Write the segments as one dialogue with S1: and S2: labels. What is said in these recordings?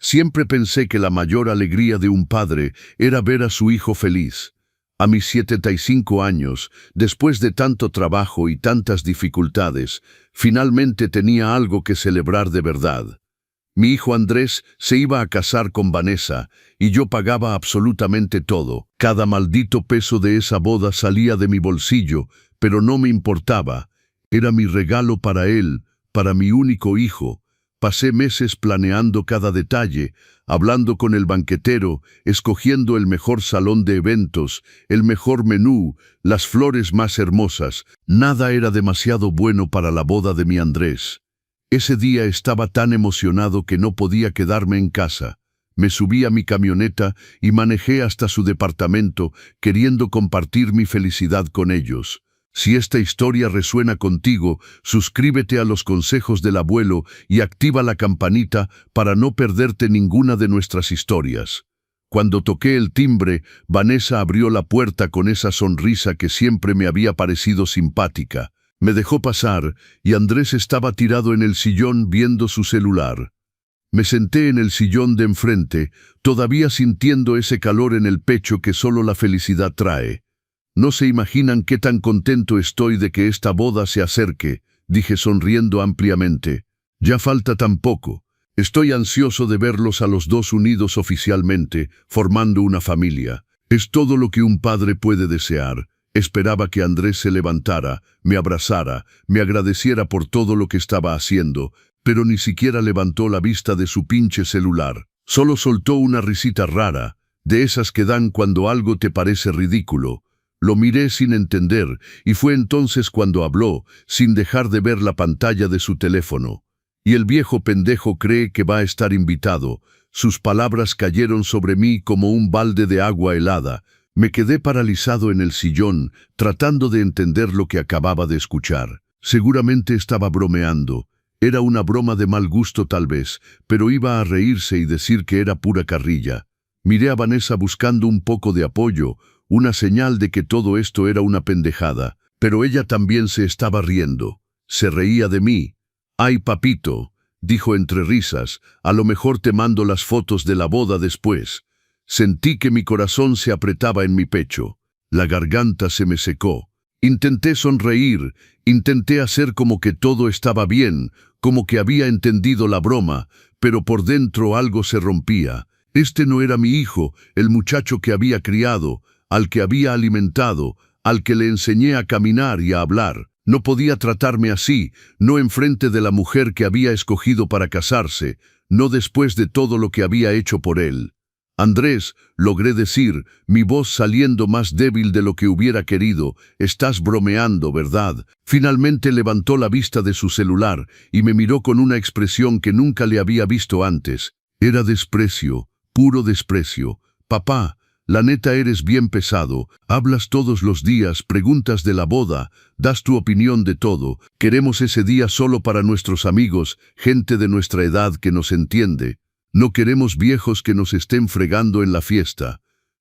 S1: Siempre pensé que la mayor alegría de un padre era ver a su hijo feliz. A mis 75 años, después de tanto trabajo y tantas dificultades, finalmente tenía algo que celebrar de verdad. Mi hijo Andrés se iba a casar con Vanessa y yo pagaba absolutamente todo. Cada maldito peso de esa boda salía de mi bolsillo, pero no me importaba. Era mi regalo para él, para mi único hijo. Pasé meses planeando cada detalle, hablando con el banquetero, escogiendo el mejor salón de eventos, el mejor menú, las flores más hermosas. Nada era demasiado bueno para la boda de mi Andrés. Ese día estaba tan emocionado que no podía quedarme en casa. Me subí a mi camioneta y manejé hasta su departamento, queriendo compartir mi felicidad con ellos. Si esta historia resuena contigo, suscríbete a los consejos del abuelo y activa la campanita para no perderte ninguna de nuestras historias. Cuando toqué el timbre, Vanessa abrió la puerta con esa sonrisa que siempre me había parecido simpática. Me dejó pasar y Andrés estaba tirado en el sillón viendo su celular. Me senté en el sillón de enfrente, todavía sintiendo ese calor en el pecho que solo la felicidad trae. No se imaginan qué tan contento estoy de que esta boda se acerque, dije sonriendo ampliamente. Ya falta tan poco. Estoy ansioso de verlos a los dos unidos oficialmente, formando una familia. Es todo lo que un padre puede desear. Esperaba que Andrés se levantara, me abrazara, me agradeciera por todo lo que estaba haciendo, pero ni siquiera levantó la vista de su pinche celular. Solo soltó una risita rara, de esas que dan cuando algo te parece ridículo. Lo miré sin entender, y fue entonces cuando habló, sin dejar de ver la pantalla de su teléfono. Y el viejo pendejo cree que va a estar invitado. Sus palabras cayeron sobre mí como un balde de agua helada. Me quedé paralizado en el sillón, tratando de entender lo que acababa de escuchar. Seguramente estaba bromeando. Era una broma de mal gusto tal vez, pero iba a reírse y decir que era pura carrilla. Miré a Vanessa buscando un poco de apoyo, una señal de que todo esto era una pendejada, pero ella también se estaba riendo. Se reía de mí. «Ay, papito», dijo entre risas, «a lo mejor te mando las fotos de la boda después». Sentí que mi corazón se apretaba en mi pecho. La garganta se me secó. Intenté sonreír, intenté hacer como que todo estaba bien, como que había entendido la broma, pero por dentro algo se rompía. Este no era mi hijo, el muchacho que había criado, al que había alimentado, al que le enseñé a caminar y a hablar. No podía tratarme así, no enfrente de la mujer que había escogido para casarse, no después de todo lo que había hecho por él. «Andrés», logré decir, mi voz saliendo más débil de lo que hubiera querido, «estás bromeando, ¿verdad?». Finalmente levantó la vista de su celular y me miró con una expresión que nunca le había visto antes. Era desprecio, puro desprecio. «Papá, la neta eres bien pesado, hablas todos los días, preguntas de la boda, das tu opinión de todo, queremos ese día solo para nuestros amigos, gente de nuestra edad que nos entiende. No queremos viejos que nos estén fregando en la fiesta».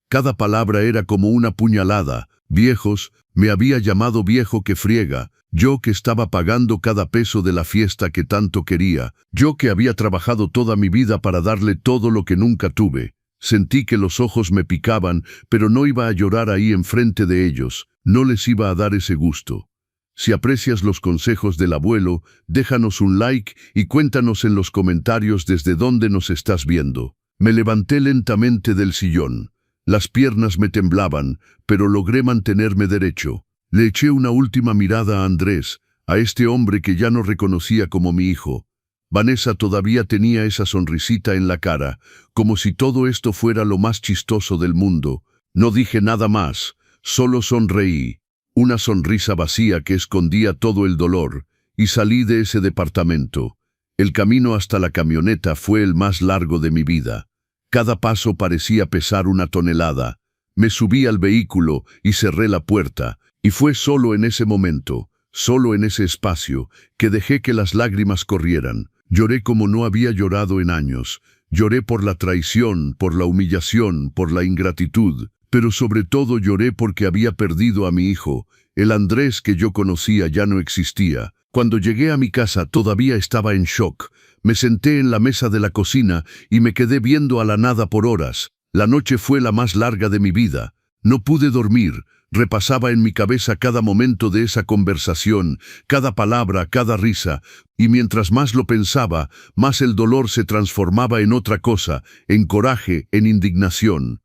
S1: Cada palabra era como una puñalada. Viejos, me había llamado viejo que friega, yo que estaba pagando cada peso de la fiesta que tanto quería, yo que había trabajado toda mi vida para darle todo lo que nunca tuve. Sentí que los ojos me picaban, pero no iba a llorar ahí enfrente de ellos, no les iba a dar ese gusto. Si aprecias los consejos del abuelo, déjanos un like y cuéntanos en los comentarios desde dónde nos estás viendo. Me levanté lentamente del sillón. Las piernas me temblaban, pero logré mantenerme derecho. Le eché una última mirada a Andrés, a este hombre que ya no reconocía como mi hijo. Vanessa todavía tenía esa sonrisita en la cara, como si todo esto fuera lo más chistoso del mundo. No dije nada más, solo sonreí. Una sonrisa vacía que escondía todo el dolor, y salí de ese departamento. El camino hasta la camioneta fue el más largo de mi vida. Cada paso parecía pesar una tonelada. Me subí al vehículo y cerré la puerta, y fue solo en ese momento, solo en ese espacio, que dejé que las lágrimas corrieran. Lloré como no había llorado en años. Lloré por la traición, por la humillación, por la ingratitud. Pero sobre todo lloré porque había perdido a mi hijo. El Andrés que yo conocía ya no existía. Cuando llegué a mi casa todavía estaba en shock. Me senté en la mesa de la cocina y me quedé viendo a la nada por horas. La noche fue la más larga de mi vida. No pude dormir. Repasaba en mi cabeza cada momento de esa conversación, cada palabra, cada risa, y mientras más lo pensaba, más el dolor se transformaba en otra cosa, en coraje, en indignación.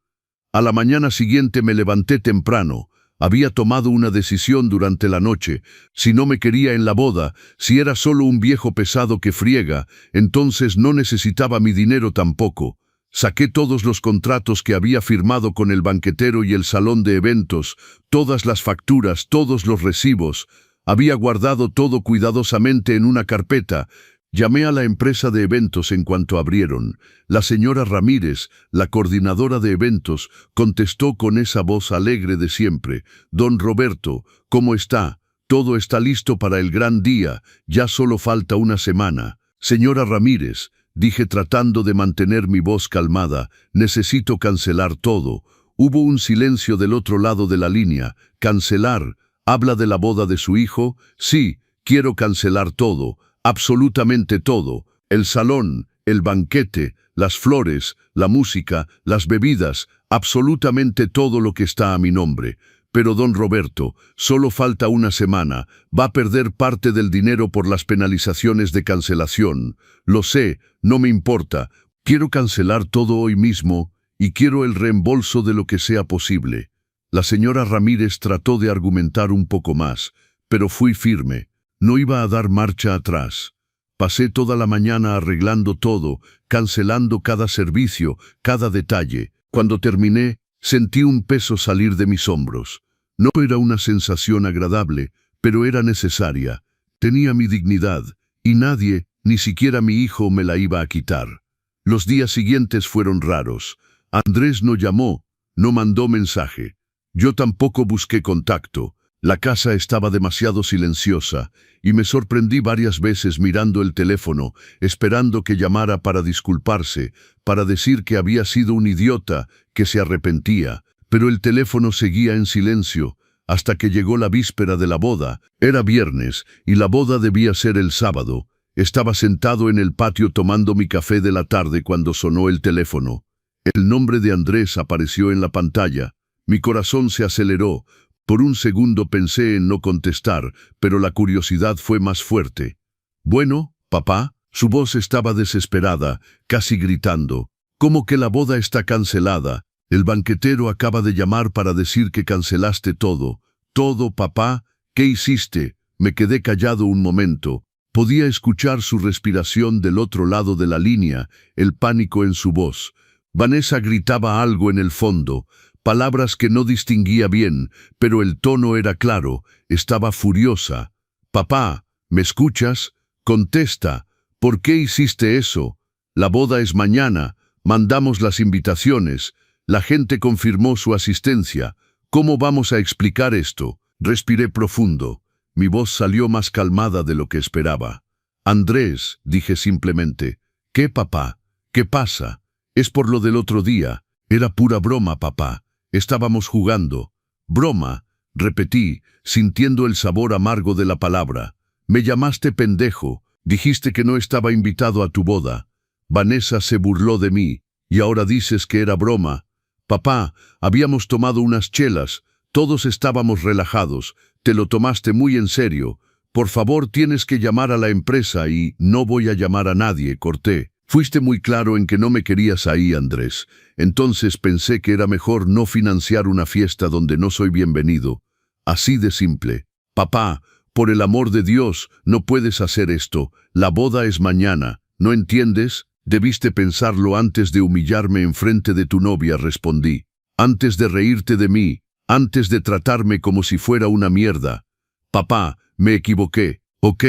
S1: A la mañana siguiente me levanté temprano. Había tomado una decisión durante la noche. Si no me quería en la boda, si era solo un viejo pesado que friega, entonces no necesitaba mi dinero tampoco. Saqué todos los contratos que había firmado con el banquetero y el salón de eventos, todas las facturas, todos los recibos. Había guardado todo cuidadosamente en una carpeta. Llamé a la empresa de eventos en cuanto abrieron. La señora Ramírez, la coordinadora de eventos, contestó con esa voz alegre de siempre. «Don Roberto, ¿cómo está? Todo está listo para el gran día. Ya solo falta una semana». «Señora Ramírez», dije tratando de mantener mi voz calmada, «necesito cancelar todo». Hubo un silencio del otro lado de la línea. «¿Cancelar? ¿Habla de la boda de su hijo?» «Sí, quiero cancelar todo. Absolutamente todo. El salón, el banquete, las flores, la música, las bebidas, absolutamente todo lo que está a mi nombre. Pero don Roberto, solo falta una semana. Va a perder parte del dinero por las penalizaciones de cancelación. Lo sé, no me importa. Quiero cancelar todo hoy mismo y quiero el reembolso de lo que sea posible». La señora Ramírez trató de argumentar un poco más, pero fui firme. No iba a dar marcha atrás. Pasé toda la mañana arreglando todo, cancelando cada servicio, cada detalle. Cuando terminé, sentí un peso salir de mis hombros. No era una sensación agradable, pero era necesaria. Tenía mi dignidad, y nadie, ni siquiera mi hijo, me la iba a quitar. Los días siguientes fueron raros. Andrés no llamó, no mandó mensaje. Yo tampoco busqué contacto. La casa estaba demasiado silenciosa y me sorprendí varias veces mirando el teléfono, esperando que llamara para disculparse, para decir que había sido un idiota, que se arrepentía. Pero el teléfono seguía en silencio, hasta que llegó la víspera de la boda. Era viernes y la boda debía ser el sábado. Estaba sentado en el patio tomando mi café de la tarde cuando sonó el teléfono. El nombre de Andrés apareció en la pantalla. Mi corazón se aceleró. Por un segundo pensé en no contestar, pero la curiosidad fue más fuerte. «Bueno, papá», su voz estaba desesperada, casi gritando. «¿Cómo que la boda está cancelada? El banquetero acaba de llamar para decir que cancelaste todo». «¿Todo, papá? ¿Qué hiciste?» Me quedé callado un momento. Podía escuchar su respiración del otro lado de la línea, el pánico en su voz. Vanessa gritaba algo en el fondo. Palabras que no distinguía bien, pero el tono era claro. Estaba furiosa. «Papá, ¿me escuchas? Contesta. ¿Por qué hiciste eso? La boda es mañana. Mandamos las invitaciones. La gente confirmó su asistencia. ¿Cómo vamos a explicar esto?» Respiré profundo. Mi voz salió más calmada de lo que esperaba. «Andrés», dije simplemente. «¿Qué, papá? ¿Qué pasa? Es por lo del otro día. Era pura broma, papá. Estábamos jugando». «Broma», repetí, sintiendo el sabor amargo de la palabra. «Me llamaste pendejo. Dijiste que no estaba invitado a tu boda. Vanessa se burló de mí. Y ahora dices que era broma. Papá, habíamos tomado unas chelas. Todos estábamos relajados. Te lo tomaste muy en serio. Por favor, tienes que llamar a la empresa y...» «No voy a llamar a nadie», corté. «Fuiste muy claro en que no me querías ahí, Andrés. Entonces pensé que era mejor no financiar una fiesta donde no soy bienvenido. Así de simple. Papá, por el amor de Dios, no puedes hacer esto. La boda es mañana. ¿No entiendes? Debiste pensarlo antes de humillarme enfrente de tu novia», respondí. «Antes de reírte de mí, antes de tratarme como si fuera una mierda. Papá, me equivoqué. Ok,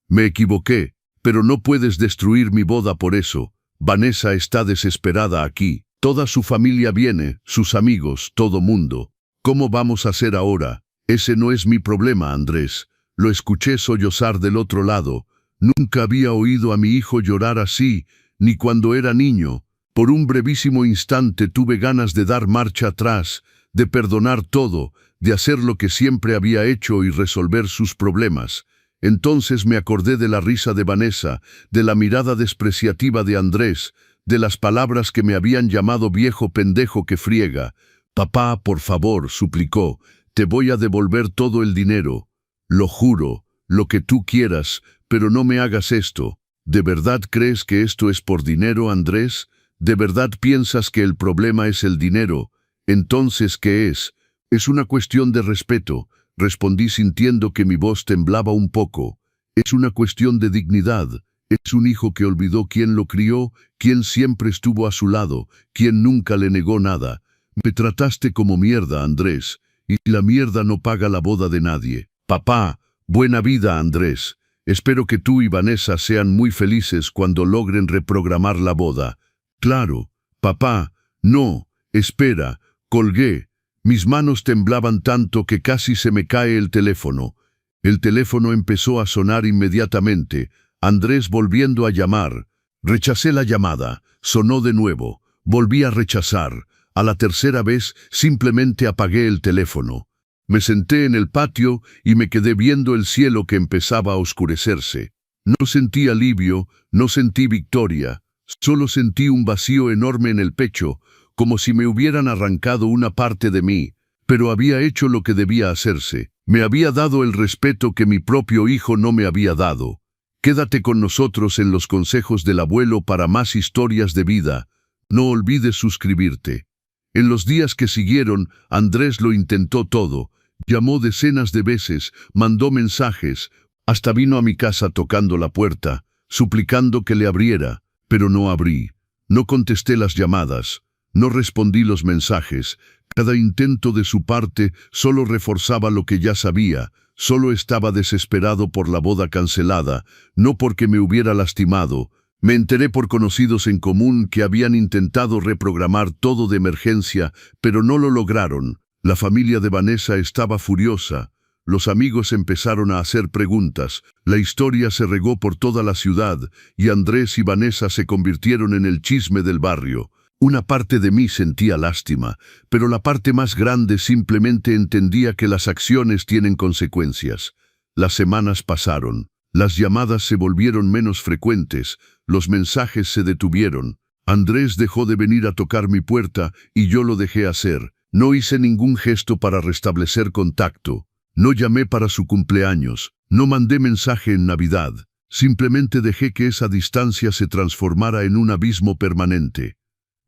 S1: me equivoqué. Pero no puedes destruir mi boda por eso. Vanessa está desesperada aquí. Toda su familia viene, sus amigos, todo mundo. ¿Cómo vamos a hacer ahora? Ese no es mi problema, Andrés». Lo escuché sollozar del otro lado. Nunca había oído a mi hijo llorar así, ni cuando era niño. Por un brevísimo instante tuve ganas de dar marcha atrás, de perdonar todo, de hacer lo que siempre había hecho y resolver sus problemas. Entonces me acordé de la risa de Vanessa, de la mirada despreciativa de Andrés, de las palabras que me habían llamado viejo pendejo que friega. «Papá, por favor», suplicó, «te voy a devolver todo el dinero. Lo juro, lo que tú quieras, pero no me hagas esto». ¿De verdad crees que esto es por dinero, Andrés? ¿De verdad piensas que el problema es el dinero? Entonces, ¿qué es? Es una cuestión de respeto, respondí sintiendo que mi voz temblaba un poco. Es una cuestión de dignidad. Es un hijo que olvidó quién lo crió, quién siempre estuvo a su lado, quién nunca le negó nada. Me trataste como mierda, Andrés, y la mierda no paga la boda de nadie. Papá, buena vida, Andrés. Espero que tú y Vanessa sean muy felices cuando logren reprogramar la boda. Claro, papá, no, espera, colgué. Mis manos temblaban tanto que casi se me cae el teléfono. El teléfono empezó a sonar inmediatamente, Andrés volviendo a llamar. Rechacé la llamada, sonó de nuevo, volví a rechazar. A la tercera vez simplemente apagué el teléfono. Me senté en el patio y me quedé viendo el cielo que empezaba a oscurecerse. No sentí alivio, no sentí victoria, solo sentí un vacío enorme en el pecho, como si me hubieran arrancado una parte de mí, pero había hecho lo que debía hacerse. Me había dado el respeto que mi propio hijo no me había dado. Quédate con nosotros en los consejos del abuelo para más historias de vida. No olvides suscribirte. En los días que siguieron, Andrés lo intentó todo. Llamó decenas de veces, mandó mensajes, hasta vino a mi casa tocando la puerta, suplicando que le abriera, pero no abrí. No contesté las llamadas, no respondí los mensajes. Cada intento de su parte solo reforzaba lo que ya sabía. Solo estaba desesperado por la boda cancelada, no porque me hubiera lastimado. Me enteré por conocidos en común que habían intentado reprogramar todo de emergencia, pero no lo lograron. La familia de Vanessa estaba furiosa. Los amigos empezaron a hacer preguntas. La historia se regó por toda la ciudad y Andrés y Vanessa se convirtieron en el chisme del barrio. Una parte de mí sentía lástima, pero la parte más grande simplemente entendía que las acciones tienen consecuencias. Las semanas pasaron. Las llamadas se volvieron menos frecuentes. Los mensajes se detuvieron. Andrés dejó de venir a tocar mi puerta y yo lo dejé hacer. No hice ningún gesto para restablecer contacto. No llamé para su cumpleaños. No mandé mensaje en Navidad. Simplemente dejé que esa distancia se transformara en un abismo permanente.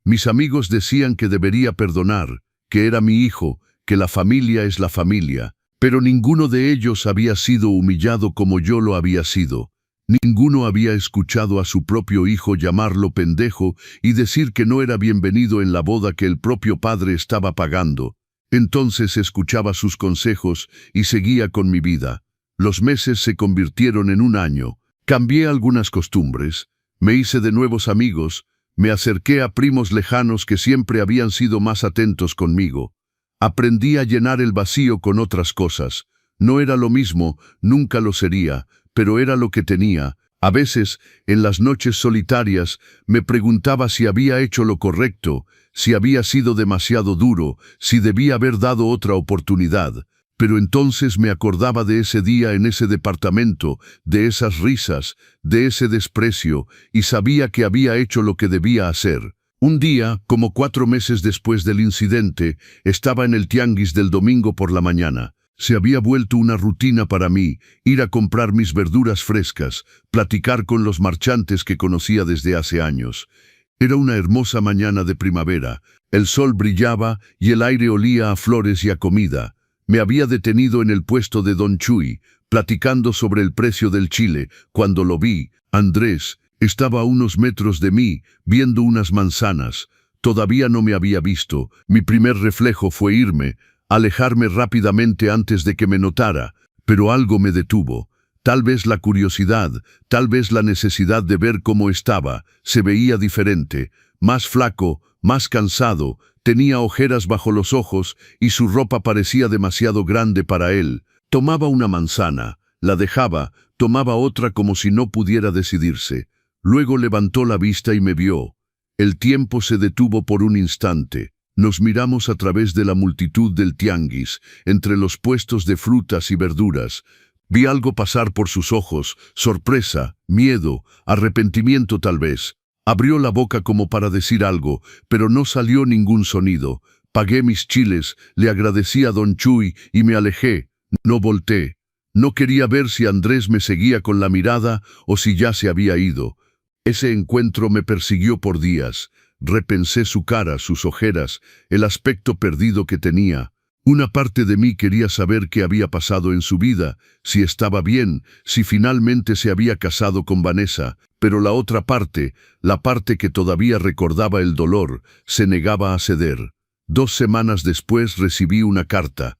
S1: Mis amigos decían que debería perdonar, que era mi hijo, que la familia es la familia, pero ninguno de ellos había sido humillado como yo lo había sido. Ninguno había escuchado a su propio hijo llamarlo pendejo y decir que no era bienvenido en la boda que el propio padre estaba pagando. Entonces escuchaba sus consejos y seguía con mi vida. Los meses se convirtieron en un año. Cambié algunas costumbres, me hice de nuevos amigos, me acerqué a primos lejanos que siempre habían sido más atentos conmigo. Aprendí a llenar el vacío con otras cosas. No era lo mismo, nunca lo sería, pero era lo que tenía. A veces, en las noches solitarias, me preguntaba si había hecho lo correcto, si había sido demasiado duro, si debía haber dado otra oportunidad. Pero entonces me acordaba de ese día en ese departamento, de esas risas, de ese desprecio, y sabía que había hecho lo que debía hacer. Un día, como 4 meses después del incidente, estaba en el tianguis del domingo por la mañana. Se había vuelto una rutina para mí, ir a comprar mis verduras frescas, platicar con los marchantes que conocía desde hace años. Era una hermosa mañana de primavera. El sol brillaba y el aire olía a flores y a comida. Me había detenido en el puesto de Don Chuy, platicando sobre el precio del chile. Cuando lo vi, Andrés estaba a unos metros de mí, viendo unas manzanas. Todavía no me había visto. Mi primer reflejo fue irme, alejarme rápidamente antes de que me notara, pero algo me detuvo. Tal vez la curiosidad, tal vez la necesidad de ver cómo estaba. Se veía diferente, más flaco, más cansado. Tenía ojeras bajo los ojos y su ropa parecía demasiado grande para él. Tomaba una manzana, la dejaba, tomaba otra como si no pudiera decidirse. Luego levantó la vista y me vio. El tiempo se detuvo por un instante. Nos miramos a través de la multitud del tianguis, entre los puestos de frutas y verduras. Vi algo pasar por sus ojos, sorpresa, miedo, arrepentimiento tal vez. Abrió la boca como para decir algo, pero no salió ningún sonido. Pagué mis chiles, le agradecí a don Chuy y me alejé. No volteé. No quería ver si Andrés me seguía con la mirada o si ya se había ido. Ese encuentro me persiguió por días. Repensé su cara, sus ojeras, el aspecto perdido que tenía. Una parte de mí quería saber qué había pasado en su vida, si estaba bien, si finalmente se había casado con Vanessa, pero la otra parte, la parte que todavía recordaba el dolor, se negaba a ceder. 2 semanas después recibí una carta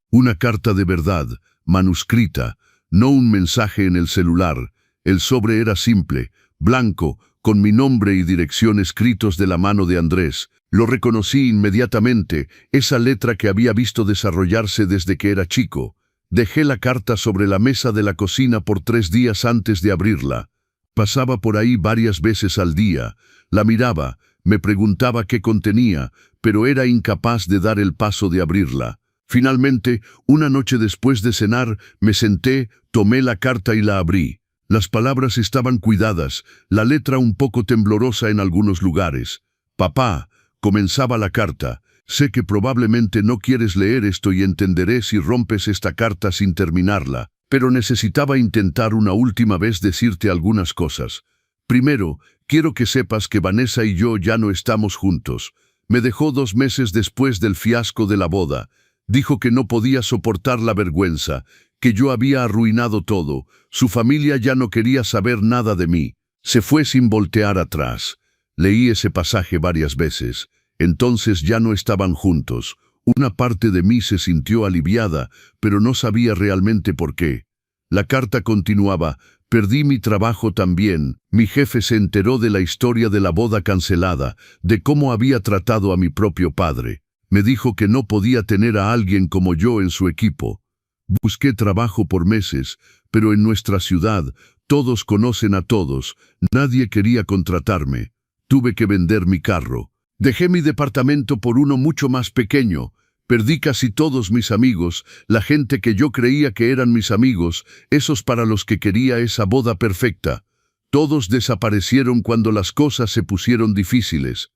S1: de verdad, manuscrita, no un mensaje en el celular. El sobre era simple, blanco, con mi nombre y dirección escritos de la mano de Andrés. Lo reconocí inmediatamente, esa letra que había visto desarrollarse desde que era chico. Dejé la carta sobre la mesa de la cocina por 3 días antes de abrirla. Pasaba por ahí varias veces al día, la miraba, me preguntaba qué contenía, pero era incapaz de dar el paso de abrirla. Finalmente, una noche después de cenar, me senté, tomé la carta y la abrí. Las palabras estaban cuidadas, la letra un poco temblorosa en algunos lugares. «Papá», comenzaba la carta, «sé que probablemente no quieres leer esto y entenderé si rompes esta carta sin terminarla, pero necesitaba intentar una última vez decirte algunas cosas. Primero, quiero que sepas que Vanessa y yo ya no estamos juntos. Me dejó 2 meses después del fiasco de la boda. Dijo que no podía soportar la vergüenza, que yo había arruinado todo. Su familia ya no quería saber nada de mí. Se fue sin voltear atrás. Leí ese pasaje varias veces. Entonces ya no estaban juntos. Una parte de mí se sintió aliviada, pero no sabía realmente por qué. La carta continuaba: «Perdí mi trabajo también. Mi jefe se enteró de la historia de la boda cancelada, de cómo había tratado a mi propio padre. Me dijo que no podía tener a alguien como yo en su equipo. Busqué trabajo por meses, pero en nuestra ciudad todos conocen a todos. Nadie quería contratarme. Tuve que vender mi carro. Dejé mi departamento por uno mucho más pequeño. Perdí casi todos mis amigos, la gente que yo creía que eran mis amigos, esos para los que quería esa boda perfecta. Todos desaparecieron cuando las cosas se pusieron difíciles.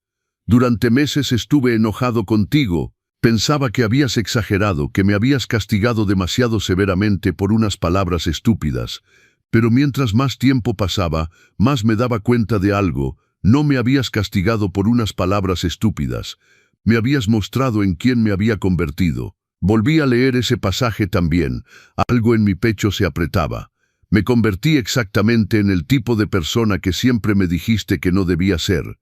S1: Durante meses estuve enojado contigo. Pensaba que habías exagerado, que me habías castigado demasiado severamente por unas palabras estúpidas. Pero mientras más tiempo pasaba, más me daba cuenta de algo. No me habías castigado por unas palabras estúpidas. Me habías mostrado en quién me había convertido. Volví a leer ese pasaje también. Algo en mi pecho se apretaba. Me convertí exactamente en el tipo de persona que siempre me dijiste que no debía ser.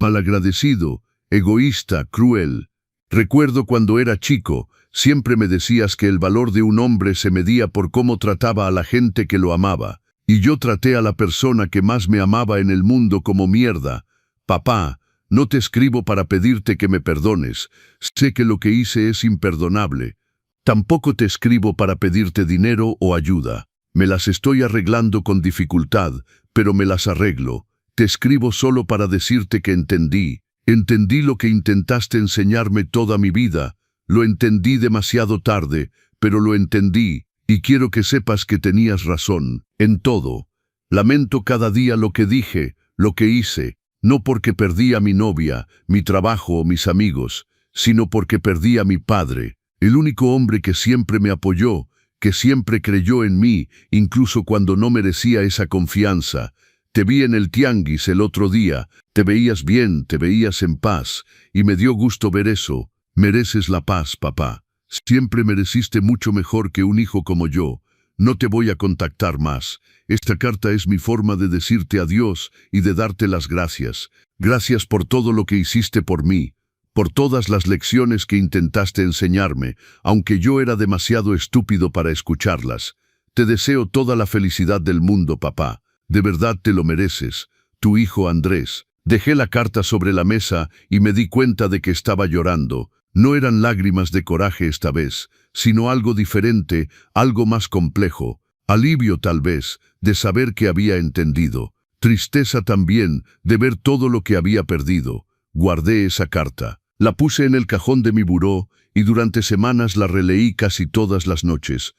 S1: Malagradecido, egoísta, cruel. Recuerdo cuando era chico, siempre me decías que el valor de un hombre se medía por cómo trataba a la gente que lo amaba. Y yo traté a la persona que más me amaba en el mundo como mierda. Papá, no te escribo para pedirte que me perdones. Sé que lo que hice es imperdonable. Tampoco te escribo para pedirte dinero o ayuda. Me las estoy arreglando con dificultad, pero me las arreglo. Te escribo solo para decirte que entendí. Entendí lo que intentaste enseñarme toda mi vida. Lo entendí demasiado tarde, pero lo entendí, y quiero que sepas que tenías razón, en todo. Lamento cada día lo que dije, lo que hice, no porque perdí a mi novia, mi trabajo o mis amigos, sino porque perdí a mi padre, el único hombre que siempre me apoyó, que siempre creyó en mí, incluso cuando no merecía esa confianza. Te vi en el tianguis el otro día, te veías bien, te veías en paz, y me dio gusto ver eso. Mereces la paz, papá. Siempre mereciste mucho mejor que un hijo como yo. No te voy a contactar más. Esta carta es mi forma de decirte adiós y de darte las gracias. Gracias por todo lo que hiciste por mí, por todas las lecciones que intentaste enseñarme, aunque yo era demasiado estúpido para escucharlas. Te deseo toda la felicidad del mundo, papá. De verdad te lo mereces. Tu hijo Andrés. Dejé la carta sobre la mesa y me di cuenta de que estaba llorando. No eran lágrimas de coraje esta vez, sino algo diferente, algo más complejo. Alivio tal vez, de saber que había entendido. Tristeza también, de ver todo lo que había perdido. Guardé esa carta. La puse en el cajón de mi buró y durante semanas la releí casi todas las noches.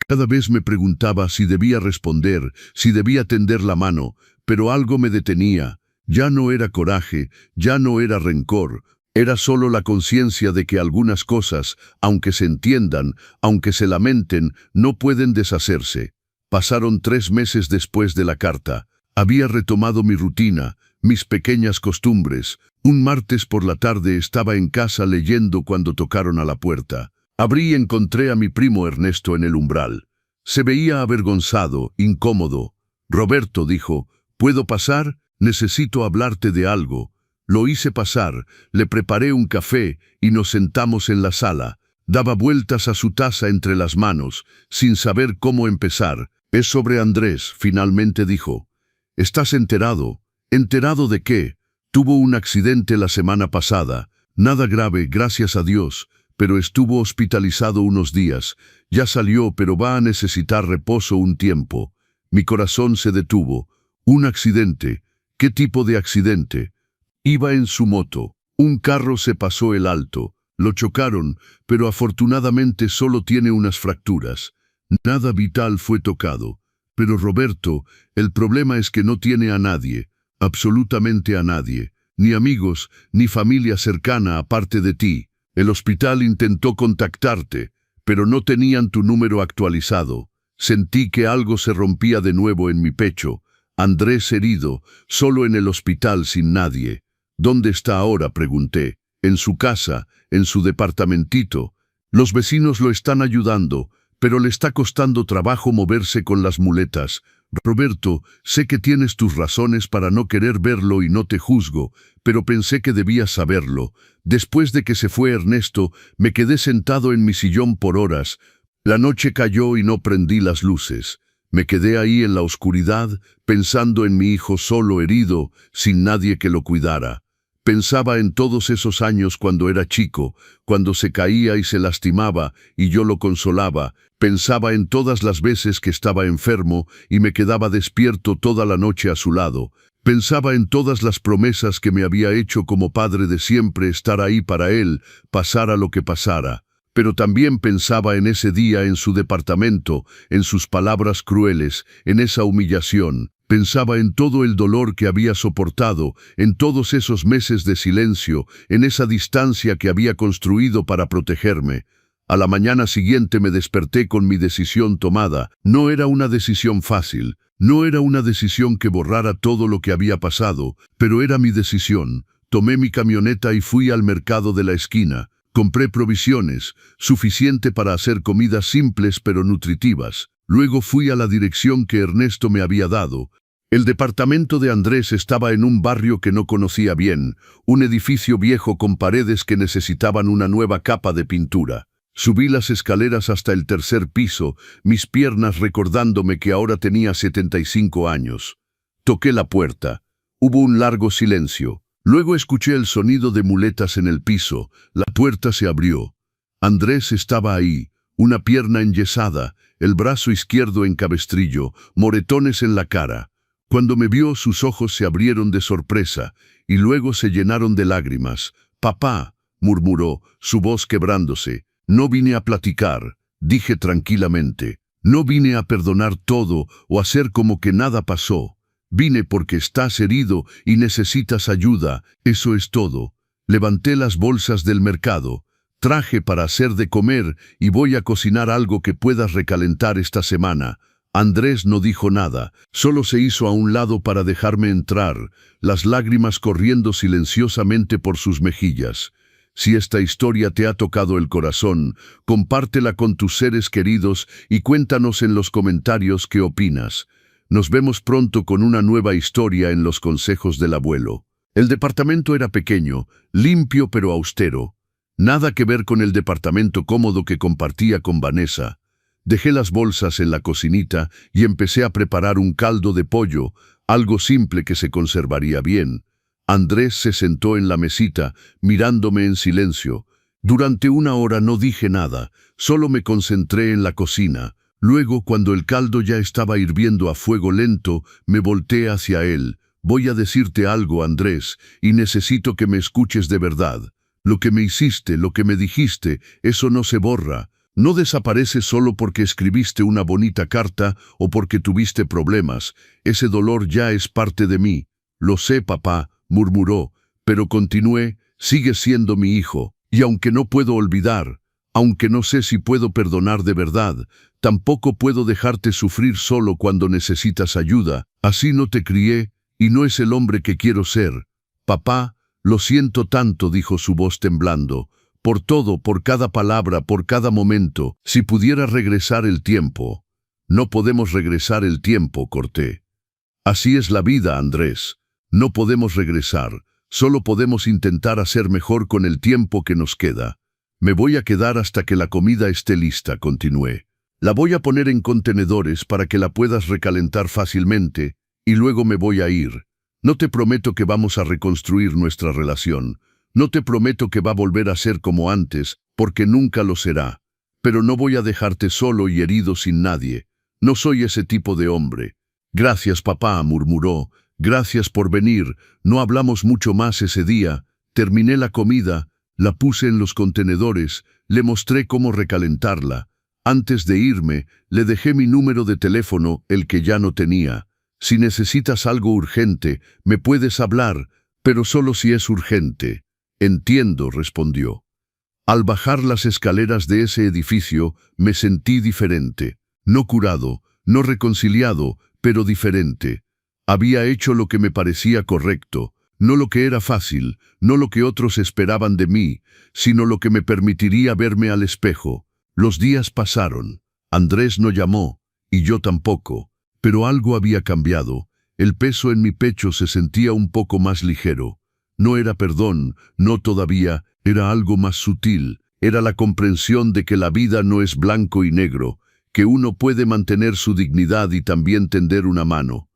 S1: Cada vez me preguntaba si debía responder, si debía tender la mano, pero algo me detenía. Ya no era coraje, ya no era rencor, era solo la conciencia de que algunas cosas, aunque se entiendan, aunque se lamenten, no pueden deshacerse. Pasaron 3 meses después de la carta. Había retomado mi rutina, mis pequeñas costumbres. Un martes por la tarde estaba en casa leyendo cuando tocaron a la puerta. Abrí y encontré a mi primo Ernesto en el umbral. Se veía avergonzado, incómodo. «Roberto», dijo, «¿puedo pasar? Necesito hablarte de algo». Lo hice pasar, le preparé un café y nos sentamos en la sala. Daba vueltas a su taza entre las manos, sin saber cómo empezar. «Es sobre Andrés», finalmente dijo. «¿Estás enterado?» «¿Enterado de qué?» «Tuvo un accidente la semana pasada. Nada grave, gracias a Dios, pero estuvo hospitalizado unos días. Ya salió, pero va a necesitar reposo un tiempo». Mi corazón se detuvo. «¿Un accidente? ¿Qué tipo de accidente?» Iba en su moto. Un carro se pasó el alto. Lo chocaron, pero afortunadamente solo tiene unas fracturas. Nada vital fue tocado. Pero Roberto, el problema es que no tiene a nadie, absolutamente a nadie, ni amigos, ni familia cercana aparte de ti. El hospital intentó contactarte, pero no tenían tu número actualizado. Sentí que algo se rompía de nuevo en mi pecho. Andrés herido, solo en el hospital sin nadie. «¿Dónde está ahora?», pregunté. «En su casa, en su departamentito. Los vecinos lo están ayudando, pero le está costando trabajo moverse con las muletas. Roberto, sé que tienes tus razones para no querer verlo y no te juzgo, pero pensé que debías saberlo. Después de que se fue Ernesto, me quedé sentado en mi sillón por horas. La noche cayó y no prendí las luces. Me quedé ahí en la oscuridad, pensando en mi hijo solo, herido, sin nadie que lo cuidara. Pensaba en todos esos años cuando era chico, cuando se caía y se lastimaba y yo lo consolaba. Pensaba en todas las veces que estaba enfermo y me quedaba despierto toda la noche a su lado. Pensaba en todas las promesas que me había hecho como padre de siempre estar ahí para él, pasara lo que pasara. Pero también pensaba en ese día en su departamento, en sus palabras crueles, en esa humillación. Pensaba en todo el dolor que había soportado, en todos esos meses de silencio, en esa distancia que había construido para protegerme. A la mañana siguiente me desperté con mi decisión tomada. No era una decisión fácil, no era una decisión que borrara todo lo que había pasado, pero era mi decisión. Tomé mi camioneta y fui al mercado de la esquina. Compré provisiones, suficiente para hacer comidas simples pero nutritivas. Luego fui a la dirección que Ernesto me había dado. El departamento de Andrés estaba en un barrio que no conocía bien, un edificio viejo con paredes que necesitaban una nueva capa de pintura. Subí las escaleras hasta el 3er piso, mis piernas recordándome que ahora tenía 75 años. Toqué la puerta. Hubo un largo silencio. Luego escuché el sonido de muletas en el piso. La puerta se abrió. Andrés estaba ahí, una pierna enyesada, el brazo izquierdo en cabestrillo, moretones en la cara. Cuando me vio, sus ojos se abrieron de sorpresa y luego se llenaron de lágrimas. «Papá», murmuró, su voz quebrándose. «No vine a platicar», dije tranquilamente. «No vine a perdonar todo o hacer como que nada pasó. Vine porque estás herido y necesitas ayuda, eso es todo». Levanté las bolsas del mercado. «Traje para hacer de comer y voy a cocinar algo que puedas recalentar esta semana». Andrés no dijo nada, solo se hizo a un lado para dejarme entrar, las lágrimas corriendo silenciosamente por sus mejillas. Si esta historia te ha tocado el corazón, compártela con tus seres queridos y cuéntanos en los comentarios qué opinas. Nos vemos pronto con una nueva historia en Los Consejos del Abuelo. El departamento era pequeño, limpio pero austero. Nada que ver con el departamento cómodo que compartía con Vanessa. Dejé las bolsas en la cocinita y empecé a preparar un caldo de pollo, algo simple que se conservaría bien. Andrés se sentó en la mesita, mirándome en silencio. Durante 1 hora no dije nada, solo me concentré en la cocina. Luego, cuando el caldo ya estaba hirviendo a fuego lento, me volteé hacia él. «Voy a decirte algo, Andrés, y necesito que me escuches de verdad. Lo que me hiciste, lo que me dijiste, eso no se borra. no desaparece solo porque escribiste una bonita carta o porque tuviste problemas. Ese dolor ya es parte de mí. Lo sé, papá, murmuró, pero continué, sigues siendo mi hijo. Y aunque no puedo olvidar, aunque no sé si puedo perdonar de verdad, tampoco puedo dejarte sufrir solo cuando necesitas ayuda. Así no te crié, y no es el hombre que quiero ser. Papá, lo siento tanto, dijo su voz temblando. Por todo, por cada palabra, por cada momento. Si pudiera regresar el tiempo. No podemos regresar el tiempo, corté. Así es la vida, Andrés. No podemos regresar. Solo podemos intentar hacer mejor con el tiempo que nos queda. Me voy a quedar hasta que la comida esté lista, continué. La voy a poner en contenedores para que la puedas recalentar fácilmente, y luego me voy a ir. No te prometo que vamos a reconstruir nuestra relación. No te prometo que va a volver a ser como antes, porque nunca lo será. Pero no voy a dejarte solo y herido sin nadie. No soy ese tipo de hombre. Gracias, papá, murmuró. Gracias por venir. No hablamos mucho más ese día. Terminé la comida, la puse en los contenedores, le mostré cómo recalentarla. Antes de irme, le dejé mi número de teléfono, el que ya no tenía. Si necesitas algo urgente, me puedes hablar, pero solo si es urgente. Entiendo, respondió. Al bajar las escaleras de ese edificio, me sentí diferente. No curado, no reconciliado, pero diferente. Había hecho lo que me parecía correcto, no lo que era fácil, no lo que otros esperaban de mí, sino lo que me permitiría verme al espejo. Los días pasaron. Andrés no llamó, y yo tampoco, pero algo había cambiado. El peso en mi pecho se sentía un poco más ligero. No era perdón, no todavía, era algo más sutil. Era la comprensión de que la vida no es blanco y negro, que uno puede mantener su dignidad y también tender una mano.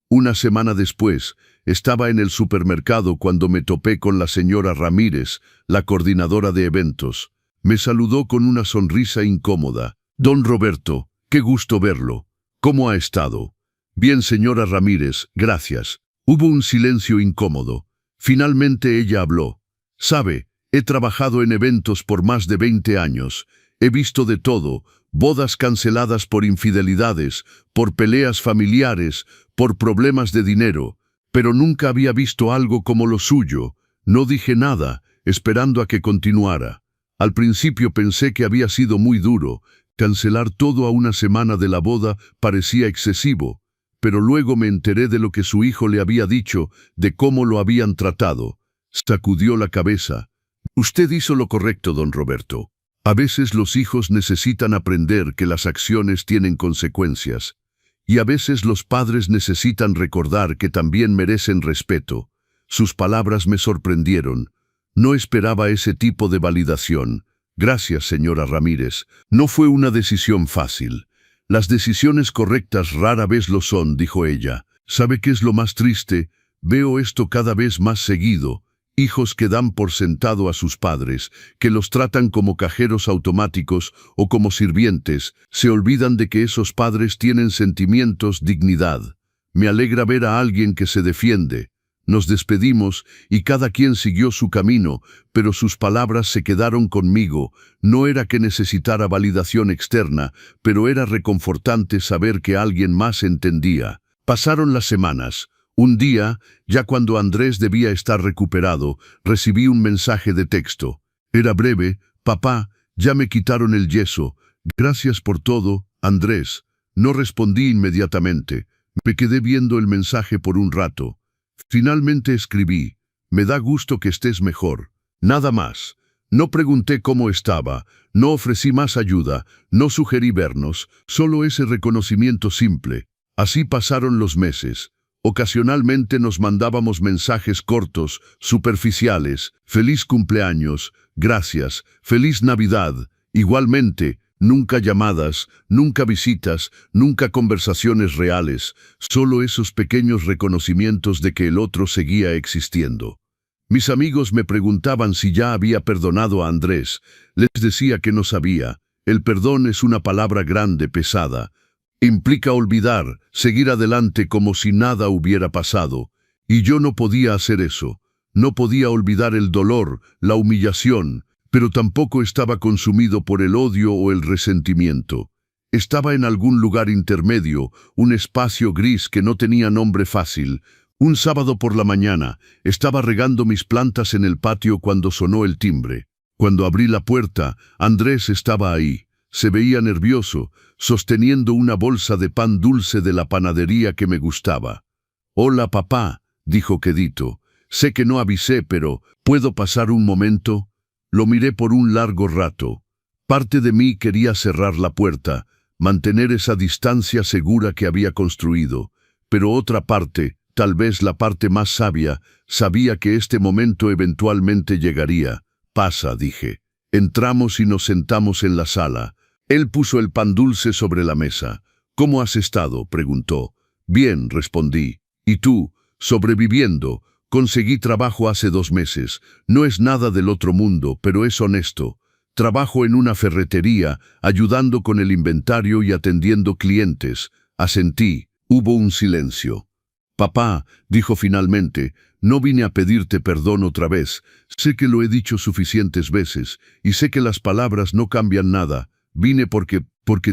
S1: Una semana después, estaba en el supermercado cuando me topé con la señora Ramírez, la coordinadora de eventos. Me saludó con una sonrisa incómoda. «Don Roberto, qué gusto verlo. ¿Cómo ha estado?» «Bien, señora Ramírez, gracias». Hubo un silencio incómodo. Finalmente ella habló. «Sabe, he trabajado en eventos por más de 20 años. He visto de todo, bodas canceladas por infidelidades, por peleas familiares, por problemas de dinero, pero nunca había visto algo como lo suyo». No dije nada, esperando a que continuara. Al principio pensé que había sido muy duro. Cancelar todo a una semana de la boda parecía excesivo, pero luego me enteré de lo que su hijo le había dicho, de cómo lo habían tratado. Sacudió la cabeza. «Usted hizo lo correcto, don Roberto. A veces los hijos necesitan aprender que las acciones tienen consecuencias, y a veces los padres necesitan recordar que también merecen respeto». Sus palabras me sorprendieron. No esperaba ese tipo de validación. «Gracias, señora Ramírez. No fue una decisión fácil. Las decisiones correctas rara vez lo son», dijo ella. «¿Sabe qué es lo más triste? Veo esto cada vez más seguido. Hijos que dan por sentado a sus padres, que los tratan como cajeros automáticos o como sirvientes, se olvidan de que esos padres tienen sentimientos, dignidad. Me alegra ver a alguien que se defiende». Nos despedimos y cada quien siguió su camino, pero sus palabras se quedaron conmigo. No era que necesitara validación externa, pero era reconfortante saber que alguien más entendía. Pasaron las semanas. Un día, ya cuando Andrés debía estar recuperado, recibí un mensaje de texto. Era breve. «Papá, ya me quitaron el yeso. Gracias por todo, Andrés». No respondí inmediatamente. Me quedé viendo el mensaje por un rato. Finalmente escribí: «Me da gusto que estés mejor». Nada más. No pregunté cómo estaba, no ofrecí más ayuda, no sugerí vernos, solo ese reconocimiento simple. Así pasaron los meses. Ocasionalmente nos mandábamos mensajes cortos, superficiales: «Feliz cumpleaños», «Gracias», «Feliz Navidad». Igualmente, nunca llamadas, nunca visitas, nunca conversaciones reales, solo esos pequeños reconocimientos de que el otro seguía existiendo. Mis amigos me preguntaban si ya había perdonado a Andrés. Les decía que no sabía. El perdón es una palabra grande, pesada. Implica olvidar, seguir adelante como si nada hubiera pasado. Y yo no podía hacer eso. No podía olvidar el dolor, la humillación, pero tampoco estaba consumido por el odio o el resentimiento. Estaba en algún lugar intermedio, un espacio gris que no tenía nombre fácil. Un sábado por la mañana, estaba regando mis plantas en el patio cuando sonó el timbre. Cuando abrí la puerta, Andrés estaba ahí. Se veía nervioso, sosteniendo una bolsa de pan dulce de la panadería que me gustaba. «Hola, papá», dijo quedito. «Sé que no avisé, pero ¿puedo pasar un momento?» Lo miré por un largo rato. Parte de mí quería cerrar la puerta, mantener esa distancia segura que había construido, pero otra parte, tal vez la parte más sabia, sabía que este momento eventualmente llegaría. «Pasa», dije. Entramos y nos sentamos en la sala. Él puso el pan dulce sobre la mesa. «¿Cómo has estado?», preguntó. «Bien», respondí. «¿Y tú?» «Sobreviviendo. Conseguí trabajo hace 2 meses. No es nada del otro mundo, pero es honesto. Trabajo en una ferretería, ayudando con el inventario y atendiendo clientes». Asentí. Hubo un silencio. «Papá», dijo finalmente, «no vine a pedirte perdón otra vez. Sé que lo he dicho suficientes veces, y sé que las palabras no cambian nada. Vine porque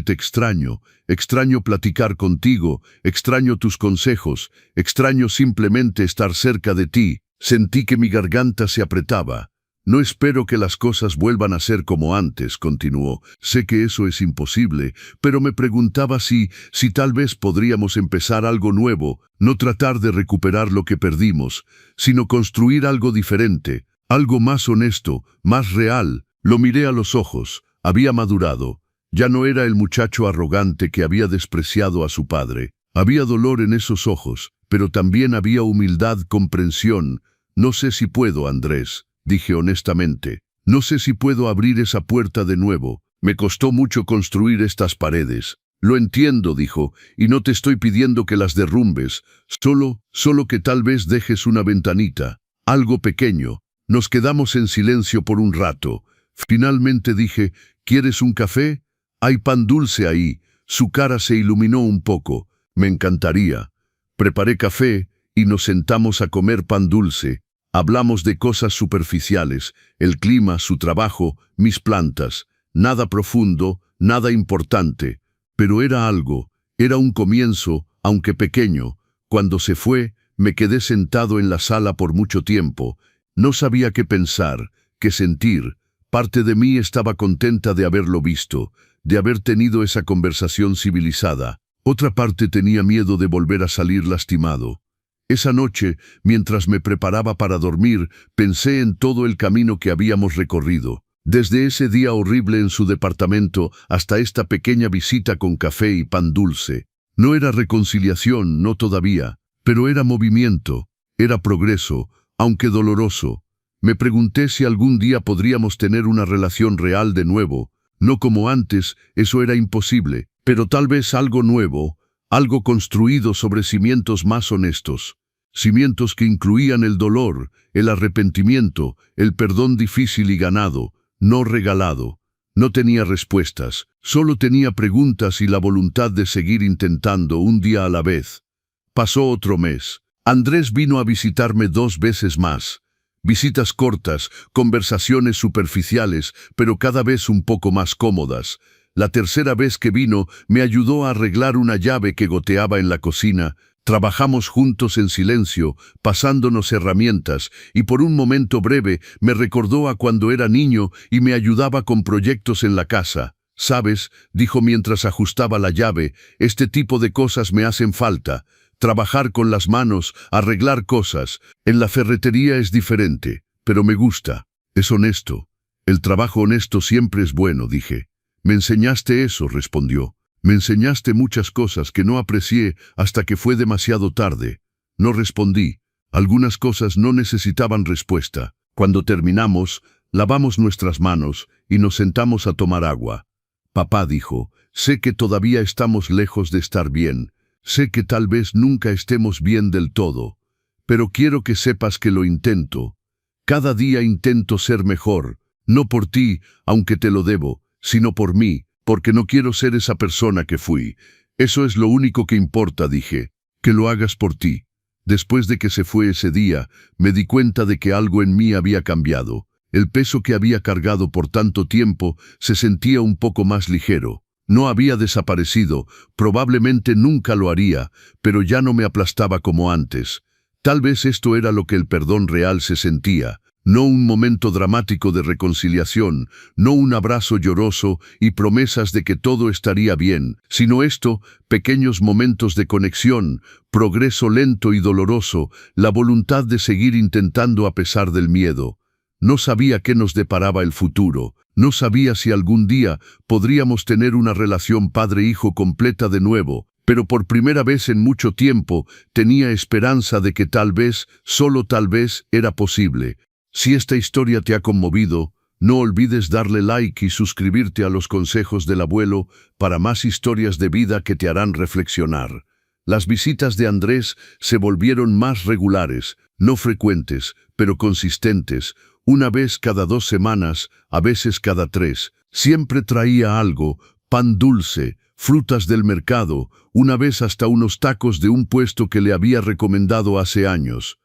S1: te extraño. Extraño platicar contigo, extraño tus consejos, extraño simplemente estar cerca de ti». Sentí que mi garganta se apretaba. «No espero que las cosas vuelvan a ser como antes», continuó. «Sé que eso es imposible, pero me preguntaba si tal vez podríamos empezar algo nuevo, no tratar de recuperar lo que perdimos, sino construir algo diferente, algo más honesto, más real». Lo miré a los ojos. Había madurado. Ya no era el muchacho arrogante que había despreciado a su padre. Había dolor en esos ojos, pero también había humildad, comprensión. «No sé si puedo, Andrés», dije honestamente. «No sé si puedo abrir esa puerta de nuevo. Me costó mucho construir estas paredes». «Lo entiendo», dijo, «y no te estoy pidiendo que las derrumbes. Solo que tal vez dejes una ventanita. Algo pequeño». Nos quedamos en silencio por un rato. Finalmente dije: «¿Quieres un café? Hay pan dulce ahí». Su cara se iluminó un poco. «Me encantaría». Preparé café y nos sentamos a comer pan dulce. Hablamos de cosas superficiales, el clima, su trabajo, mis plantas. Nada profundo, nada importante. Pero era algo, era un comienzo, aunque pequeño. Cuando se fue, me quedé sentado en la sala por mucho tiempo. No sabía qué pensar, qué sentir. Parte de mí estaba contenta de haberlo visto, de haber tenido esa conversación civilizada. Otra parte tenía miedo de volver a salir lastimado. Esa noche, mientras me preparaba para dormir, pensé en todo el camino que habíamos recorrido. Desde ese día horrible en su departamento hasta esta pequeña visita con café y pan dulce. No era reconciliación, no todavía, pero era movimiento, era progreso, aunque doloroso. Me pregunté si algún día podríamos tener una relación real de nuevo. No como antes, eso era imposible, pero tal vez algo nuevo, algo construido sobre cimientos más honestos. Cimientos que incluían el dolor, el arrepentimiento, el perdón difícil y ganado, no regalado. No tenía respuestas, solo tenía preguntas y la voluntad de seguir intentando un día a la vez. Pasó otro mes. Andrés vino a visitarme 2 veces más. Visitas cortas, conversaciones superficiales, pero cada vez un poco más cómodas. La tercera vez que vino, me ayudó a arreglar una llave que goteaba en la cocina. Trabajamos juntos en silencio, pasándonos herramientas, y por un momento breve me recordó a cuando era niño y me ayudaba con proyectos en la casa. «¿Sabes?», dijo mientras ajustaba la llave, «este tipo de cosas me hacen falta. Trabajar con las manos, arreglar cosas. En la ferretería es diferente, pero me gusta. Es honesto. El trabajo honesto siempre es bueno», dije. «Me enseñaste eso», respondió. «Me enseñaste muchas cosas que no aprecié hasta que fue demasiado tarde». No respondí. Algunas cosas no necesitaban respuesta. Cuando terminamos, lavamos nuestras manos y nos sentamos a tomar agua. «Papá», dijo, «sé que todavía estamos lejos de estar bien. Sé que tal vez nunca estemos bien del todo. Pero quiero que sepas que lo intento. Cada día intento ser mejor. No por ti, aunque te lo debo, sino por mí, porque no quiero ser esa persona que fui. Eso es lo único que importa», dije. «Que lo hagas por ti». Después de que se fue ese día, me di cuenta de que algo en mí había cambiado. El peso que había cargado por tanto tiempo se sentía un poco más ligero. No había desaparecido, probablemente nunca lo haría, pero ya no me aplastaba como antes. Tal vez esto era lo que el perdón real se sentía. No un momento dramático de reconciliación, no un abrazo lloroso y promesas de que todo estaría bien, sino esto, pequeños momentos de conexión, progreso lento y doloroso, la voluntad de seguir intentando a pesar del miedo. No sabía qué nos deparaba el futuro, no sabía si algún día podríamos tener una relación padre-hijo completa de nuevo, pero por primera vez en mucho tiempo tenía esperanza de que tal vez, solo tal vez, era posible. Si esta historia te ha conmovido, no olvides darle like y suscribirte a los consejos del abuelo para más historias de vida que te harán reflexionar. Las visitas de Andrés se volvieron más regulares, no frecuentes, pero consistentes, una vez cada 2 semanas, a veces cada 3. Siempre traía algo, pan dulce, frutas del mercado, una vez hasta unos tacos de un puesto que le había recomendado hace años.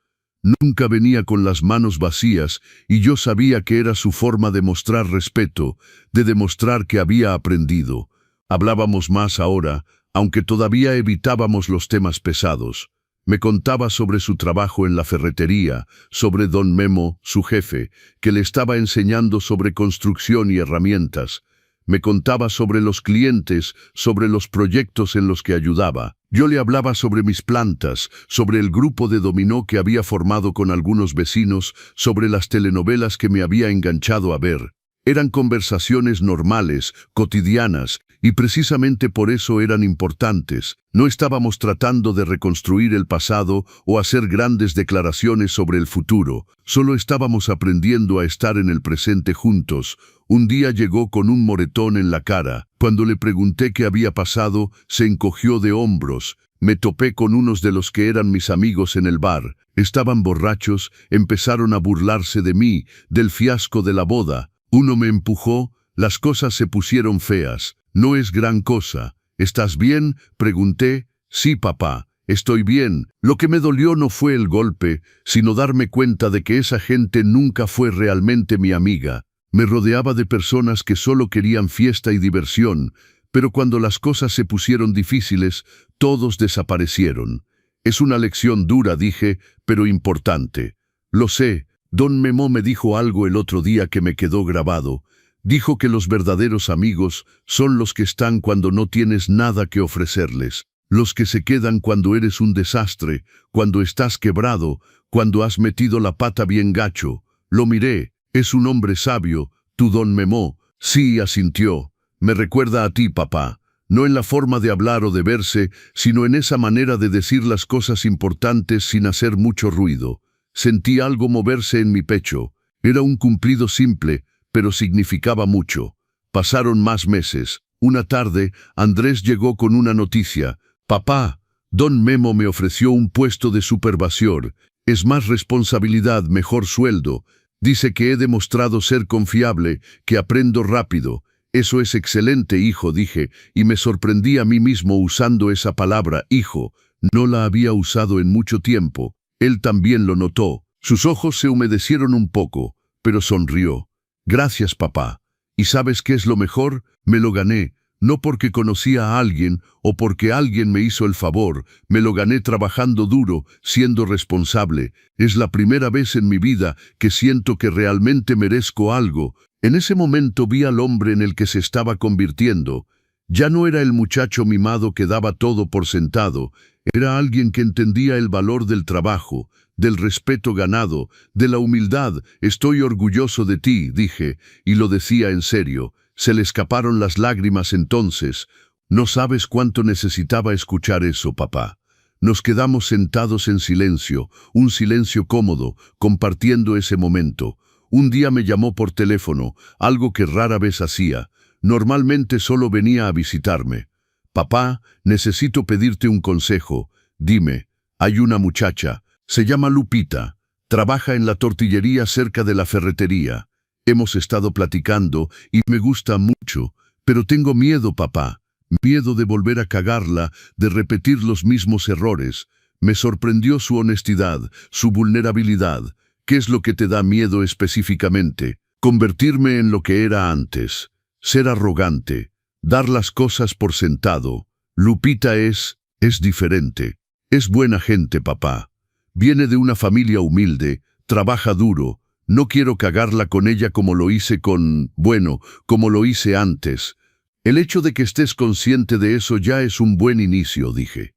S1: Nunca venía con las manos vacías y yo sabía que era su forma de mostrar respeto, de demostrar que había aprendido. Hablábamos más ahora, aunque todavía evitábamos los temas pesados. Me contaba sobre su trabajo en la ferretería, sobre don Memo, su jefe, que le estaba enseñando sobre construcción y herramientas. Me contaba sobre los clientes, sobre los proyectos en los que ayudaba. Yo le hablaba sobre mis plantas, sobre el grupo de dominó que había formado con algunos vecinos, sobre las telenovelas que me había enganchado a ver. Eran conversaciones normales, cotidianas, y precisamente por eso eran importantes. No estábamos tratando de reconstruir el pasado o hacer grandes declaraciones sobre el futuro. Solo estábamos aprendiendo a estar en el presente juntos. Un día llegó con un moretón en la cara. Cuando le pregunté qué había pasado, se encogió de hombros. Me topé con unos de los que eran mis amigos en el bar. Estaban borrachos, empezaron a burlarse de mí, del fiasco de la boda. Uno me empujó, las cosas se pusieron feas. No es gran cosa. ¿Estás bien?, pregunté. Sí, papá, estoy bien. Lo que me dolió no fue el golpe, sino darme cuenta de que esa gente nunca fue realmente mi amiga. Me rodeaba de personas que solo querían fiesta y diversión, pero cuando las cosas se pusieron difíciles, todos desaparecieron. Es una lección dura, dije, pero importante. Lo sé, don Memo me dijo algo el otro día que me quedó grabado. Dijo que los verdaderos amigos son los que están cuando no tienes nada que ofrecerles, los que se quedan cuando eres un desastre, cuando estás quebrado, cuando has metido la pata bien gacho. Lo miré, es un hombre sabio, tu don Memo. Sí, asintió. Me recuerda a ti, papá, no en la forma de hablar o de verse, sino en esa manera de decir las cosas importantes sin hacer mucho ruido. Sentí algo moverse en mi pecho. Era un cumplido simple, pero significaba mucho. Pasaron más meses. Una tarde, Andrés llegó con una noticia. Papá, don Memo me ofreció un puesto de supervisor. Es más responsabilidad, mejor sueldo. Dice que he demostrado ser confiable, que aprendo rápido. Eso es excelente, hijo, dije, y me sorprendí a mí mismo usando esa palabra, hijo. No la había usado en mucho tiempo. Él también lo notó. Sus ojos se humedecieron un poco, pero sonrió. Gracias, papá. ¿Y sabes qué es lo mejor? Me lo gané, no porque conocía a alguien o porque alguien me hizo el favor. Me lo gané trabajando duro, siendo responsable. Es la primera vez en mi vida que siento que realmente merezco algo. En ese momento vi al hombre en el que se estaba convirtiendo. Ya no era el muchacho mimado que daba todo por sentado. Era alguien que entendía el valor del trabajo, del respeto ganado, de la humildad. Estoy orgulloso de ti, dije, y lo decía en serio. Se le escaparon las lágrimas entonces. No sabes cuánto necesitaba escuchar eso, papá. Nos quedamos sentados en silencio, un silencio cómodo, compartiendo ese momento. Un día me llamó por teléfono, algo que rara vez hacía. Normalmente solo venía a visitarme. Papá, necesito pedirte un consejo. Dime, hay una muchacha. Se llama Lupita. Trabaja en la tortillería cerca de la ferretería. Hemos estado platicando y me gusta mucho, pero tengo miedo, papá. Miedo de volver a cagarla, de repetir los mismos errores. Me sorprendió su honestidad, su vulnerabilidad. ¿Qué es lo que te da miedo específicamente? Convertirme en lo que era antes. Ser arrogante. Dar las cosas por sentado. Lupita es diferente. Es buena gente, papá. Viene de una familia humilde, trabaja duro. No quiero cagarla con ella como lo hice como lo hice antes. El hecho de que estés consciente de eso ya es un buen inicio, dije.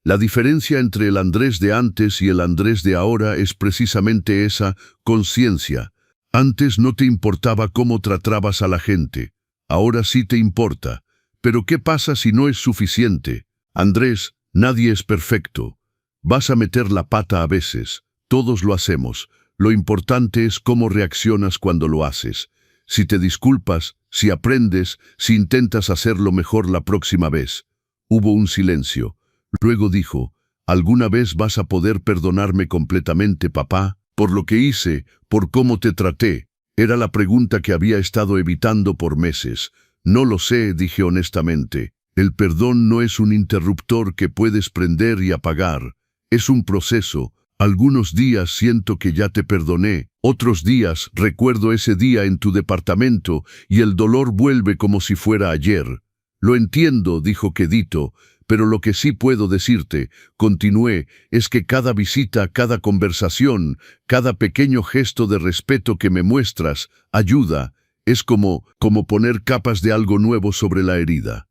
S1: La diferencia entre el Andrés de antes y el Andrés de ahora es precisamente esa conciencia. Antes no te importaba cómo tratabas a la gente. Ahora sí te importa. Pero ¿qué pasa si no es suficiente? Andrés, nadie es perfecto. Vas a meter la pata a veces. Todos lo hacemos. Lo importante es cómo reaccionas cuando lo haces. Si te disculpas, si aprendes, si intentas hacerlo mejor la próxima vez. Hubo un silencio. Luego dijo, ¿alguna vez vas a poder perdonarme completamente, papá? Por lo que hice, por cómo te traté. Era la pregunta que había estado evitando por meses. No lo sé, dije honestamente. El perdón no es un interruptor que puedes prender y apagar. Es un proceso. Algunos días siento que ya te perdoné. Otros días recuerdo ese día en tu departamento y el dolor vuelve como si fuera ayer. Lo entiendo, dijo quedito, pero lo que sí puedo decirte, continué, es que cada visita, cada conversación, cada pequeño gesto de respeto que me muestras, ayuda. Es como poner capas de algo nuevo sobre la herida.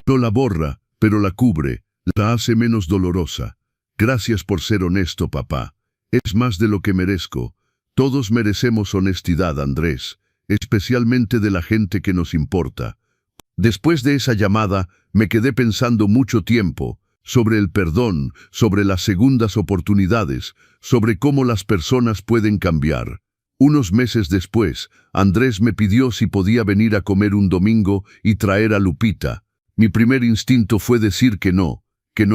S1: No la borra, pero la cubre, la hace menos dolorosa. Gracias por ser honesto, papá. Es más de lo que merezco. Todos merecemos honestidad, Andrés, especialmente de la gente que nos importa. Después de esa llamada, me quedé pensando mucho tiempo sobre el perdón, sobre las segundas oportunidades, sobre cómo las personas pueden cambiar. Unos meses después, Andrés me pidió si podía venir a comer un domingo y traer a Lupita. Mi primer instinto fue decir que no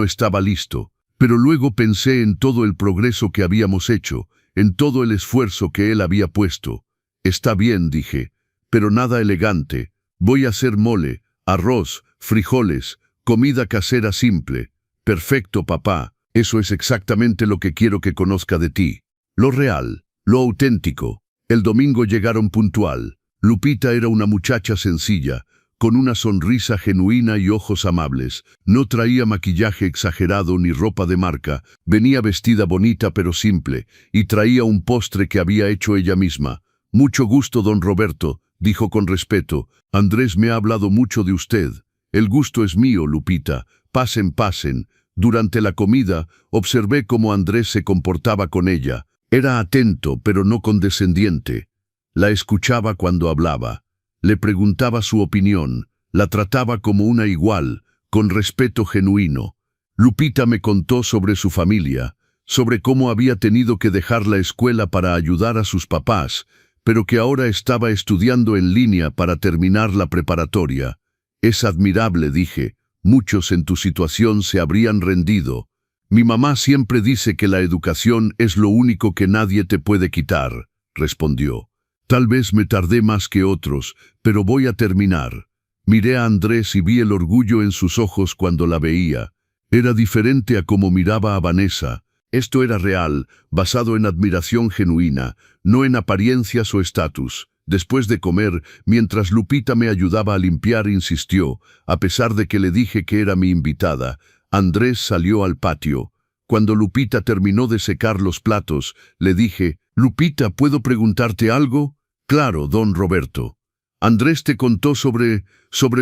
S1: estaba listo. Pero luego pensé en todo el progreso que habíamos hecho, en todo el esfuerzo que él había puesto. Está bien, dije, pero nada elegante. Voy a hacer mole, arroz, frijoles, comida casera simple. Perfecto, papá. Eso es exactamente lo que quiero que conozca de ti. Lo real, lo auténtico. El domingo llegaron puntual. Lupita era una muchacha sencilla, con una sonrisa genuina y ojos amables. No traía maquillaje exagerado ni ropa de marca, venía vestida bonita pero simple, y traía un postre que había hecho ella misma. Mucho gusto, don Roberto, dijo con respeto. Andrés me ha hablado mucho de usted. El gusto es mío, Lupita. Pasen, pasen. Durante la comida, observé cómo Andrés se comportaba con ella. Era atento, pero no condescendiente. La escuchaba cuando hablaba. Le preguntaba su opinión, la trataba como una igual, con respeto genuino. Lupita me contó sobre su familia, sobre cómo había tenido que dejar la escuela para ayudar a sus papás, pero que ahora estaba estudiando en línea para terminar la preparatoria. Es admirable, dije, muchos en tu situación se habrían rendido. Mi mamá siempre dice que la educación es lo único que nadie te puede quitar, respondió. Tal vez me tardé más que otros, pero voy a terminar. Miré a Andrés y vi el orgullo en sus ojos cuando la veía. Era diferente a como miraba a Vanessa. Esto era real, basado en admiración genuina, no en apariencias o estatus. Después de comer, mientras Lupita me ayudaba a limpiar, insistió, a pesar de que le dije que era mi invitada. Andrés salió al patio. Cuando Lupita terminó de secar los platos, le dije, «Lupita, ¿puedo preguntarte algo?» «Claro, don Roberto». «¿Andrés te contó sobre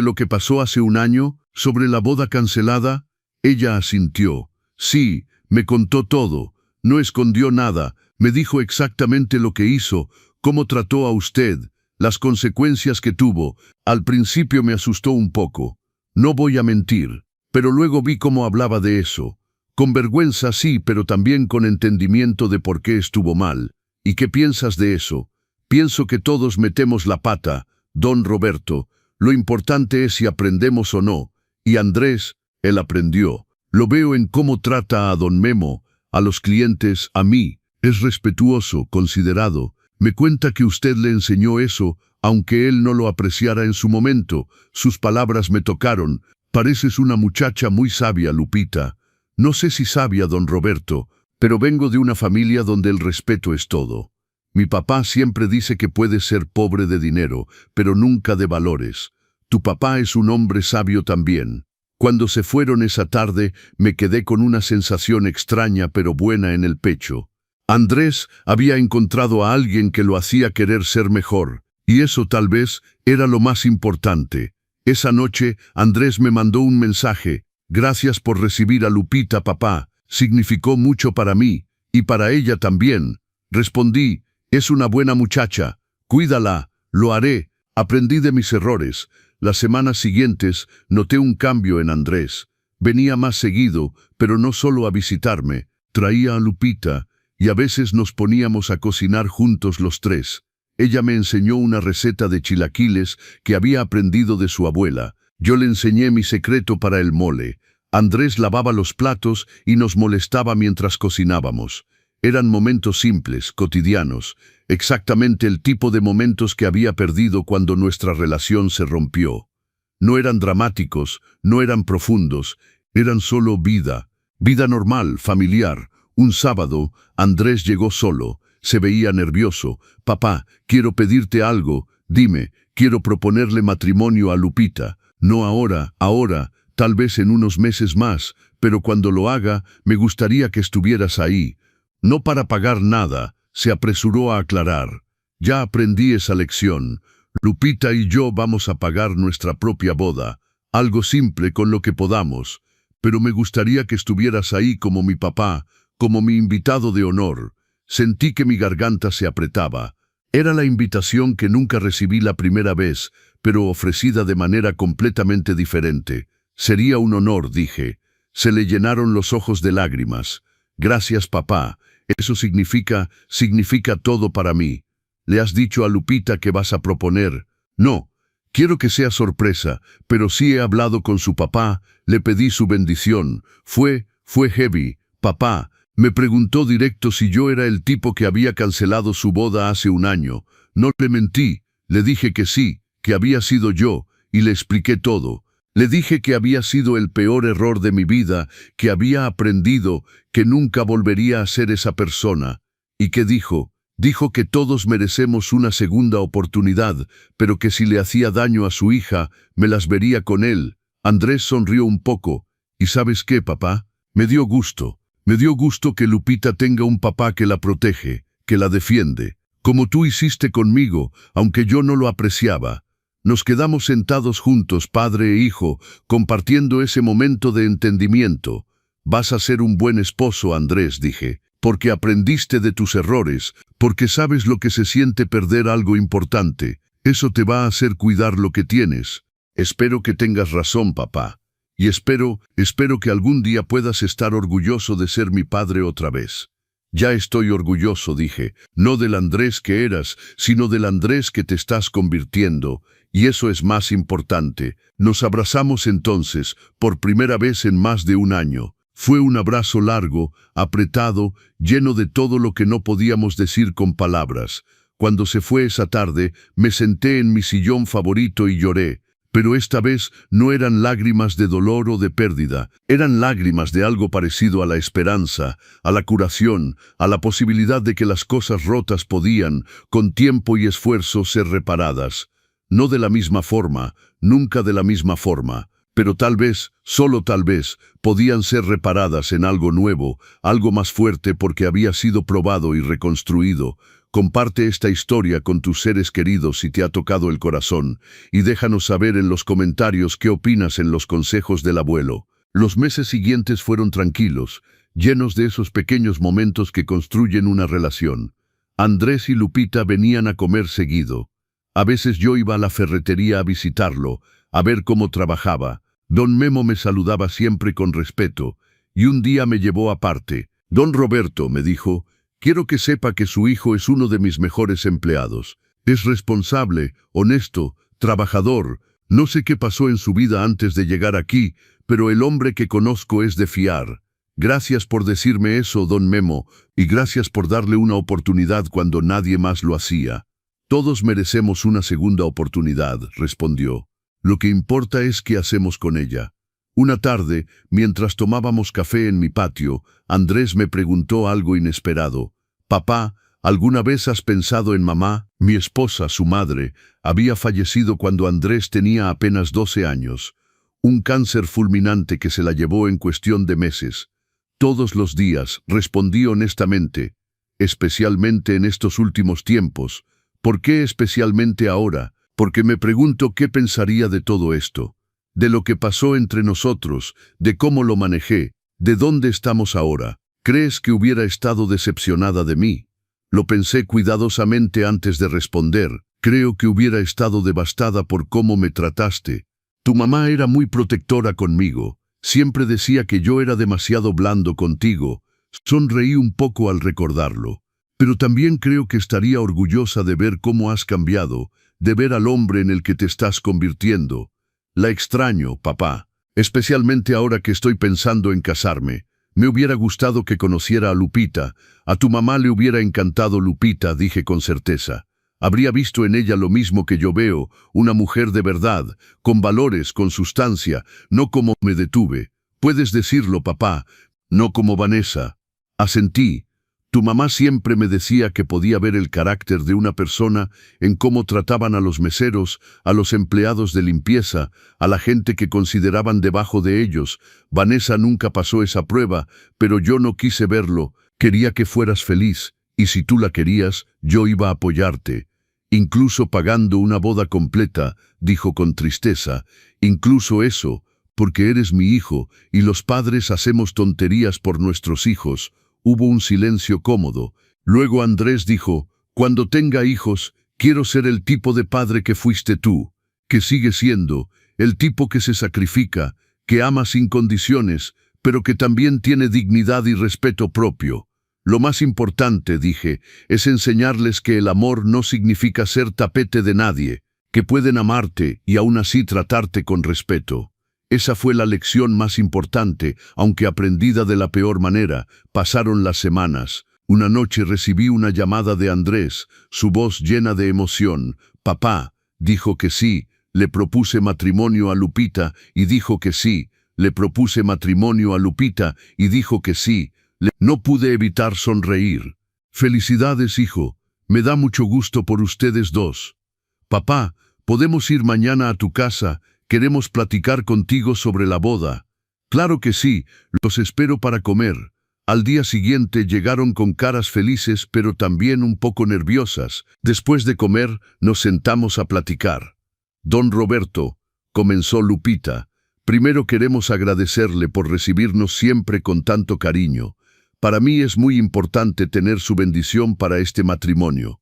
S1: lo que pasó hace un año? ¿Sobre la boda cancelada?» Ella asintió. «Sí, me contó todo. No escondió nada. Me dijo exactamente lo que hizo, cómo trató a usted, las consecuencias que tuvo. Al principio me asustó un poco. No voy a mentir. Pero luego vi cómo hablaba de eso. Con vergüenza sí, pero también con entendimiento de por qué estuvo mal. ¿Y qué piensas de eso?» «Pienso que todos metemos la pata, don Roberto. Lo importante es si aprendemos o no. Y Andrés, él aprendió. Lo veo en cómo trata a don Memo, a los clientes, a mí. Es respetuoso, considerado. Me cuenta que usted le enseñó eso, aunque él no lo apreciara en su momento. Sus palabras me tocaron. Pareces una muchacha muy sabia, Lupita. No sé si sabia, don Roberto, pero vengo de una familia donde el respeto es todo. Mi papá siempre dice que puedes ser pobre de dinero, pero nunca de valores. Tu papá es un hombre sabio también. Cuando se fueron esa tarde, me quedé con una sensación extraña pero buena en el pecho. Andrés había encontrado a alguien que lo hacía querer ser mejor, y eso tal vez era lo más importante. Esa noche, Andrés me mandó un mensaje. Gracias por recibir a Lupita, papá. Significó mucho para mí, y para ella también. Respondí, es una buena muchacha. Cuídala, lo haré. Aprendí de mis errores. Las semanas siguientes noté un cambio en Andrés. Venía más seguido, pero no solo a visitarme. Traía a Lupita, y a veces nos poníamos a cocinar juntos los tres. Ella me enseñó una receta de chilaquiles que había aprendido de su abuela. Yo le enseñé mi secreto para el mole. Andrés lavaba los platos y nos molestaba mientras cocinábamos. Eran momentos simples, cotidianos, exactamente el tipo de momentos que había perdido cuando nuestra relación se rompió. No eran dramáticos, no eran profundos, eran solo vida. Vida normal, familiar. Un sábado, Andrés llegó solo. Se veía nervioso. Papá, quiero pedirte algo. Dime, quiero proponerle matrimonio a Lupita. No ahora, tal vez en unos meses más, pero cuando lo haga, me gustaría que estuvieras ahí. No para pagar nada, se apresuró a aclarar. Ya aprendí esa lección. Lupita y yo vamos a pagar nuestra propia boda. Algo simple con lo que podamos. Pero me gustaría que estuvieras ahí como mi papá, como mi invitado de honor. Sentí que mi garganta se apretaba. Era la invitación que nunca recibí la primera vez, pero ofrecida de manera completamente diferente. Sería un honor, dije. Se le llenaron los ojos de lágrimas. Gracias, papá. Eso significa todo para mí. ¿Le has dicho a Lupita que vas a proponer? No. Quiero que sea sorpresa, pero sí he hablado con su papá, le pedí su bendición. Fue heavy. Papá me preguntó directo si yo era el tipo que había cancelado su boda hace un año. No le mentí, le dije que sí, que había sido yo, y le expliqué todo. Le dije que había sido el peor error de mi vida, que había aprendido, que nunca volvería a ser esa persona. ¿Y qué dijo? Dijo que todos merecemos una segunda oportunidad, pero que si le hacía daño a su hija, me las vería con él. Andrés sonrió un poco. ¿Y sabes qué, papá? Me dio gusto. Me dio gusto que Lupita tenga un papá que la protege, que la defiende, como tú hiciste conmigo, aunque yo no lo apreciaba. Nos quedamos sentados juntos, padre e hijo, compartiendo ese momento de entendimiento. Vas a ser un buen esposo, Andrés, dije, porque aprendiste de tus errores, porque sabes lo que se siente perder algo importante. Eso te va a hacer cuidar lo que tienes. Espero que tengas razón, papá. Y espero que algún día puedas estar orgulloso de ser mi padre otra vez. Ya estoy orgulloso, dije, no del Andrés que eras, sino del Andrés que te estás convirtiendo, y eso es más importante. Nos abrazamos entonces, por primera vez en más de un año. Fue un abrazo largo, apretado, lleno de todo lo que no podíamos decir con palabras. Cuando se fue esa tarde, me senté en mi sillón favorito y lloré. Pero esta vez no eran lágrimas de dolor o de pérdida, eran lágrimas de algo parecido a la esperanza, a la curación, a la posibilidad de que las cosas rotas podían, con tiempo y esfuerzo, ser reparadas. No de la misma forma, nunca de la misma forma, pero tal vez, solo tal vez, podían ser reparadas en algo nuevo, algo más fuerte porque había sido probado y reconstruido. Comparte esta historia con tus seres queridos si te ha tocado el corazón, y déjanos saber en los comentarios qué opinas en los consejos del abuelo. Los meses siguientes fueron tranquilos, llenos de esos pequeños momentos que construyen una relación. Andrés y Lupita venían a comer seguido. A veces yo iba a la ferretería a visitarlo, a ver cómo trabajaba. Don Memo me saludaba siempre con respeto, y un día me llevó aparte. Don Roberto, me dijo, quiero que sepa que su hijo es uno de mis mejores empleados. Es responsable, honesto, trabajador. No sé qué pasó en su vida antes de llegar aquí, pero el hombre que conozco es de fiar. Gracias por decirme eso, don Memo, y gracias por darle una oportunidad cuando nadie más lo hacía. Todos merecemos una segunda oportunidad, respondió. Lo que importa es qué hacemos con ella. Una tarde, mientras tomábamos café en mi patio, Andrés me preguntó algo inesperado. Papá, ¿Alguna vez has pensado en mamá? Mi esposa, su madre, había fallecido cuando Andrés tenía apenas 12 años. Un cáncer fulminante que se la llevó en cuestión de meses. Todos los días respondí honestamente, especialmente en estos últimos tiempos. ¿Por qué especialmente ahora? Porque me pregunto qué pensaría de todo esto, de lo que pasó entre nosotros, de cómo lo manejé, de dónde estamos ahora. ¿Crees que hubiera estado decepcionada de mí? Lo pensé cuidadosamente antes de responder. Creo que hubiera estado devastada por cómo me trataste. Tu mamá era muy protectora conmigo. Siempre decía que yo era demasiado blando contigo. Sonreí un poco al recordarlo. Pero también creo que estaría orgullosa de ver cómo has cambiado, de ver al hombre en el que te estás convirtiendo. La extraño, papá. Especialmente ahora que estoy pensando en casarme. Me hubiera gustado que conociera a Lupita. A tu mamá le hubiera encantado Lupita, dije con certeza. Habría visto en ella lo mismo que yo veo, una mujer de verdad, con valores, con sustancia, no como me detuve. Puedes decirlo, papá, no como Vanessa. Asentí. Tu mamá siempre me decía que podía ver el carácter de una persona en cómo trataban a los meseros, a los empleados de limpieza, a la gente que consideraban debajo de ellos. Vanessa nunca pasó esa prueba, pero yo no quise verlo. Quería que fueras feliz, y si tú la querías, yo iba a apoyarte. Incluso pagando una boda completa, dijo con tristeza, incluso eso, porque eres mi hijo, y los padres hacemos tonterías por nuestros hijos. Hubo un silencio cómodo. Luego Andrés dijo, cuando tenga hijos, quiero ser el tipo de padre que fuiste tú, que sigue siendo, el tipo que se sacrifica, que ama sin condiciones, pero que también tiene dignidad y respeto propio. Lo más importante, dije, es enseñarles que el amor no significa ser tapete de nadie, que pueden amarte y aún así tratarte con respeto. Esa fue la lección más importante, aunque aprendida de la peor manera. Pasaron las semanas. Una noche recibí una llamada de Andrés, su voz llena de emoción. Papá, dijo que sí, le propuse matrimonio a Lupita y dijo que sí, le propuse matrimonio a Lupita y dijo que sí. No pude evitar sonreír. Felicidades, hijo, me da mucho gusto por ustedes dos. Papá, ¿podemos ir mañana a tu casa? Queremos platicar contigo sobre la boda. Claro que sí, los espero para comer. Al día siguiente llegaron con caras felices pero también un poco nerviosas. Después de comer, nos sentamos a platicar. Don Roberto, comenzó Lupita, primero queremos agradecerle por recibirnos siempre con tanto cariño. Para mí es muy importante tener su bendición para este matrimonio.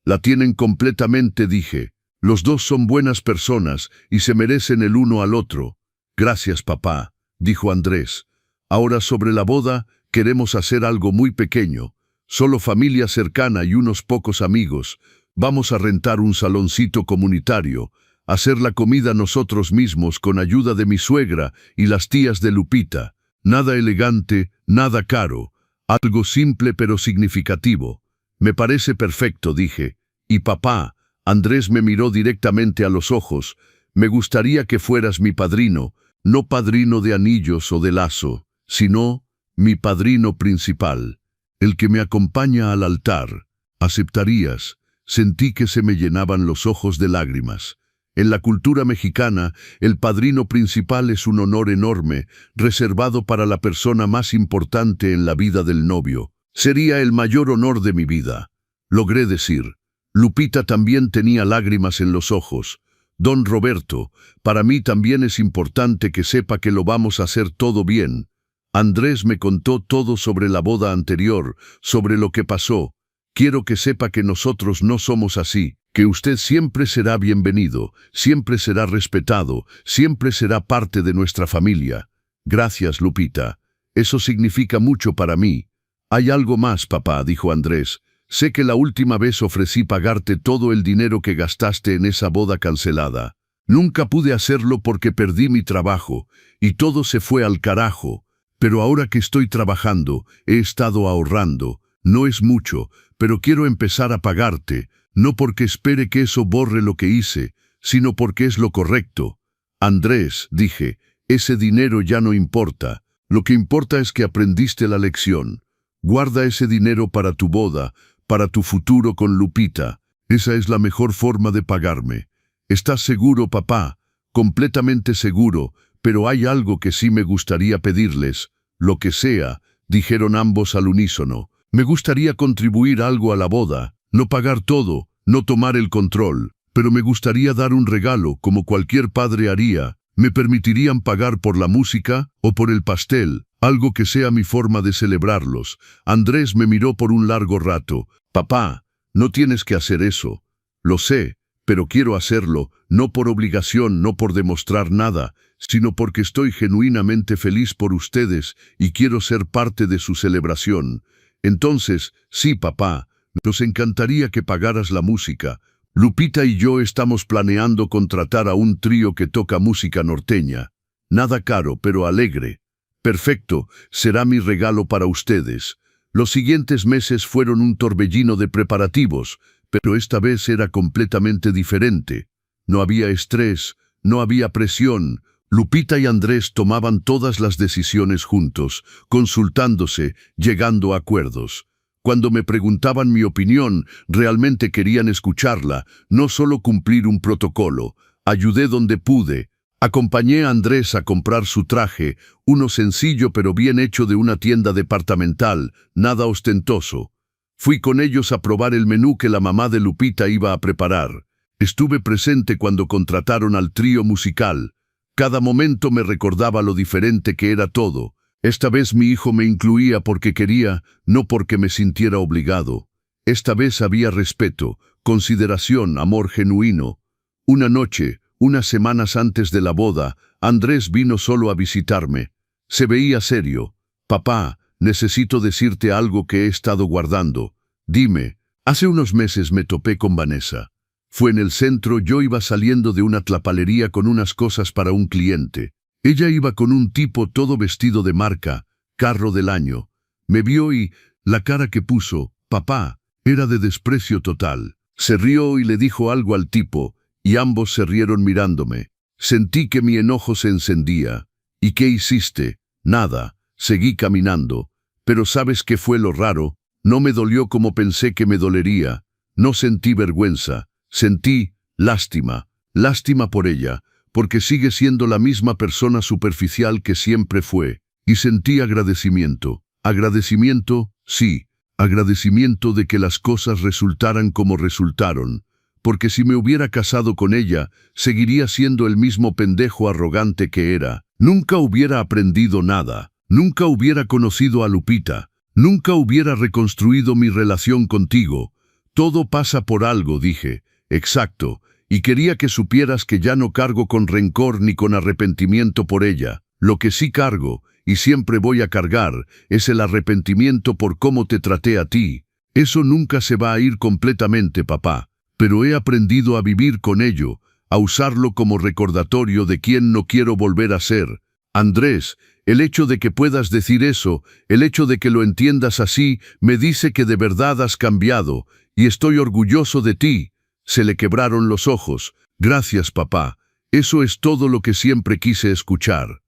S1: La tienen completamente, dije. Los dos son buenas personas y se merecen el uno al otro. Gracias, papá, dijo Andrés. Ahora sobre la boda, queremos hacer algo muy pequeño. Solo familia cercana y unos pocos amigos. Vamos a rentar un saloncito comunitario, hacer la comida nosotros mismos con ayuda de mi suegra y las tías de Lupita. Nada elegante, nada caro. Algo simple pero significativo. Me parece perfecto, dije. Y papá, Andrés me miró directamente a los ojos. Me gustaría que fueras mi padrino, no padrino de anillos o de lazo, sino mi padrino principal, el que me acompaña al altar. ¿Aceptarías? Sentí que se me llenaban los ojos de lágrimas. En la cultura mexicana, el padrino principal es un honor enorme, reservado para la persona más importante en la vida del novio. Sería el mayor honor de mi vida. Logré decir. Lupita también tenía lágrimas en los ojos. Don Roberto, para mí también es importante que sepa que lo vamos a hacer todo bien. Andrés me contó todo sobre la boda anterior, sobre lo que pasó. Quiero que sepa que nosotros no somos así, que usted siempre será bienvenido, siempre será respetado, siempre será parte de nuestra familia. Gracias, Lupita. Eso significa mucho para mí. Hay algo más, papá, dijo Andrés. Sé que la última vez ofrecí pagarte todo el dinero que gastaste en esa boda cancelada. Nunca pude hacerlo porque perdí mi trabajo, y todo se fue al carajo. Pero ahora que estoy trabajando, he estado ahorrando. No es mucho, pero quiero empezar a pagarte, no porque espere que eso borre lo que hice, sino porque es lo correcto. Andrés, dije, ese dinero ya no importa. Lo que importa es que aprendiste la lección. Guarda ese dinero para tu boda, para tu futuro con Lupita. Esa es la mejor forma de pagarme. ¿Estás seguro, papá? Completamente seguro, pero hay algo que sí me gustaría pedirles. Lo que sea, dijeron ambos al unísono. Me gustaría contribuir algo a la boda, no pagar todo, no tomar el control, pero me gustaría dar un regalo como cualquier padre haría. ¿Me permitirían pagar por la música o por el pastel? Algo que sea mi forma de celebrarlos. Andrés me miró por un largo rato. Papá, no tienes que hacer eso. Lo sé, pero quiero hacerlo, no por obligación, no por demostrar nada, sino porque estoy genuinamente feliz por ustedes y quiero ser parte de su celebración. Entonces, sí, papá, nos encantaría que pagaras la música. Lupita y yo estamos planeando contratar a un trío que toca música norteña. Nada caro, pero alegre. Perfecto, será mi regalo para ustedes. Los siguientes meses fueron un torbellino de preparativos, pero esta vez era completamente diferente. No había estrés, no había presión. Lupita y Andrés tomaban todas las decisiones juntos, consultándose, llegando a acuerdos. Cuando me preguntaban mi opinión, realmente querían escucharla, no solo cumplir un protocolo. Ayudé donde pude. Acompañé a Andrés a comprar su traje, uno sencillo pero bien hecho de una tienda departamental, nada ostentoso. Fui con ellos a probar el menú que la mamá de Lupita iba a preparar. Estuve presente cuando contrataron al trío musical. Cada momento me recordaba lo diferente que era todo. Esta vez mi hijo me incluía porque quería, no porque me sintiera obligado. Esta vez había respeto, consideración, amor genuino. Una noche, unas semanas antes de la boda, Andrés vino solo a visitarme. Se veía serio. Papá, necesito decirte algo que he estado guardando. Dime, hace unos meses me topé con Vanessa. Fue en el centro, yo iba saliendo de una tlapalería con unas cosas para un cliente. Ella iba con un tipo todo vestido de marca, carro del año. Me vio y la cara que puso, papá, era de desprecio total. Se rió y le dijo algo al tipo, y ambos se rieron mirándome. Sentí que mi enojo se encendía. ¿Y qué hiciste? Nada, seguí caminando. Pero ¿sabes qué fue lo raro? No me dolió como pensé que me dolería. No sentí vergüenza, sentí lástima. Lástima por ella, porque sigue siendo la misma persona superficial que siempre fue. Y sentí agradecimiento. Agradecimiento, sí, agradecimiento de que las cosas resultaran como resultaron. Porque si me hubiera casado con ella, seguiría siendo el mismo pendejo arrogante que era. Nunca hubiera aprendido nada. Nunca hubiera conocido a Lupita. Nunca hubiera reconstruido mi relación contigo. Todo pasa por algo, dije. Exacto. Y quería que supieras que ya no cargo con rencor ni con arrepentimiento por ella. Lo que sí cargo, y siempre voy a cargar, es el arrepentimiento por cómo te traté a ti. Eso nunca se va a ir completamente, papá. Pero he aprendido a vivir con ello, a usarlo como recordatorio de quién no quiero volver a ser. Andrés, el hecho de que puedas decir eso, el hecho de que lo entiendas así, me dice que de verdad has cambiado, y estoy orgulloso de ti. Se le quebraron los ojos. Gracias, papá. Eso es todo lo que siempre quise escuchar.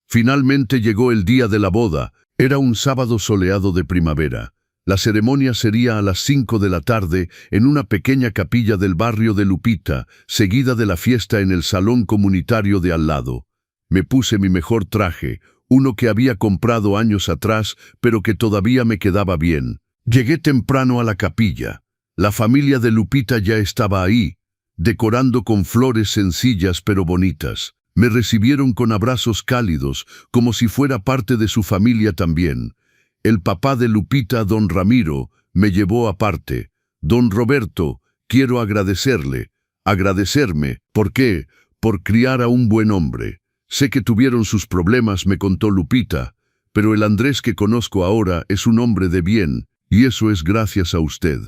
S1: Finalmente llegó el día de la boda. Era un sábado soleado de primavera. La ceremonia sería a las 5 de la tarde en una pequeña capilla del barrio de Lupita, seguida de la fiesta en el salón comunitario de al lado. Me puse mi mejor traje, uno que había comprado años atrás, pero que todavía me quedaba bien. Llegué temprano a la capilla. La familia de Lupita ya estaba ahí, decorando con flores sencillas pero bonitas. Me recibieron con abrazos cálidos, como si fuera parte de su familia también. El papá de Lupita, don Ramiro, me llevó aparte. Don Roberto, quiero agradecerle. Agradecerme. ¿Por qué? Por criar a un buen hombre. Sé que tuvieron sus problemas, me contó Lupita, pero el Andrés que conozco ahora es un hombre de bien, y eso es gracias a usted.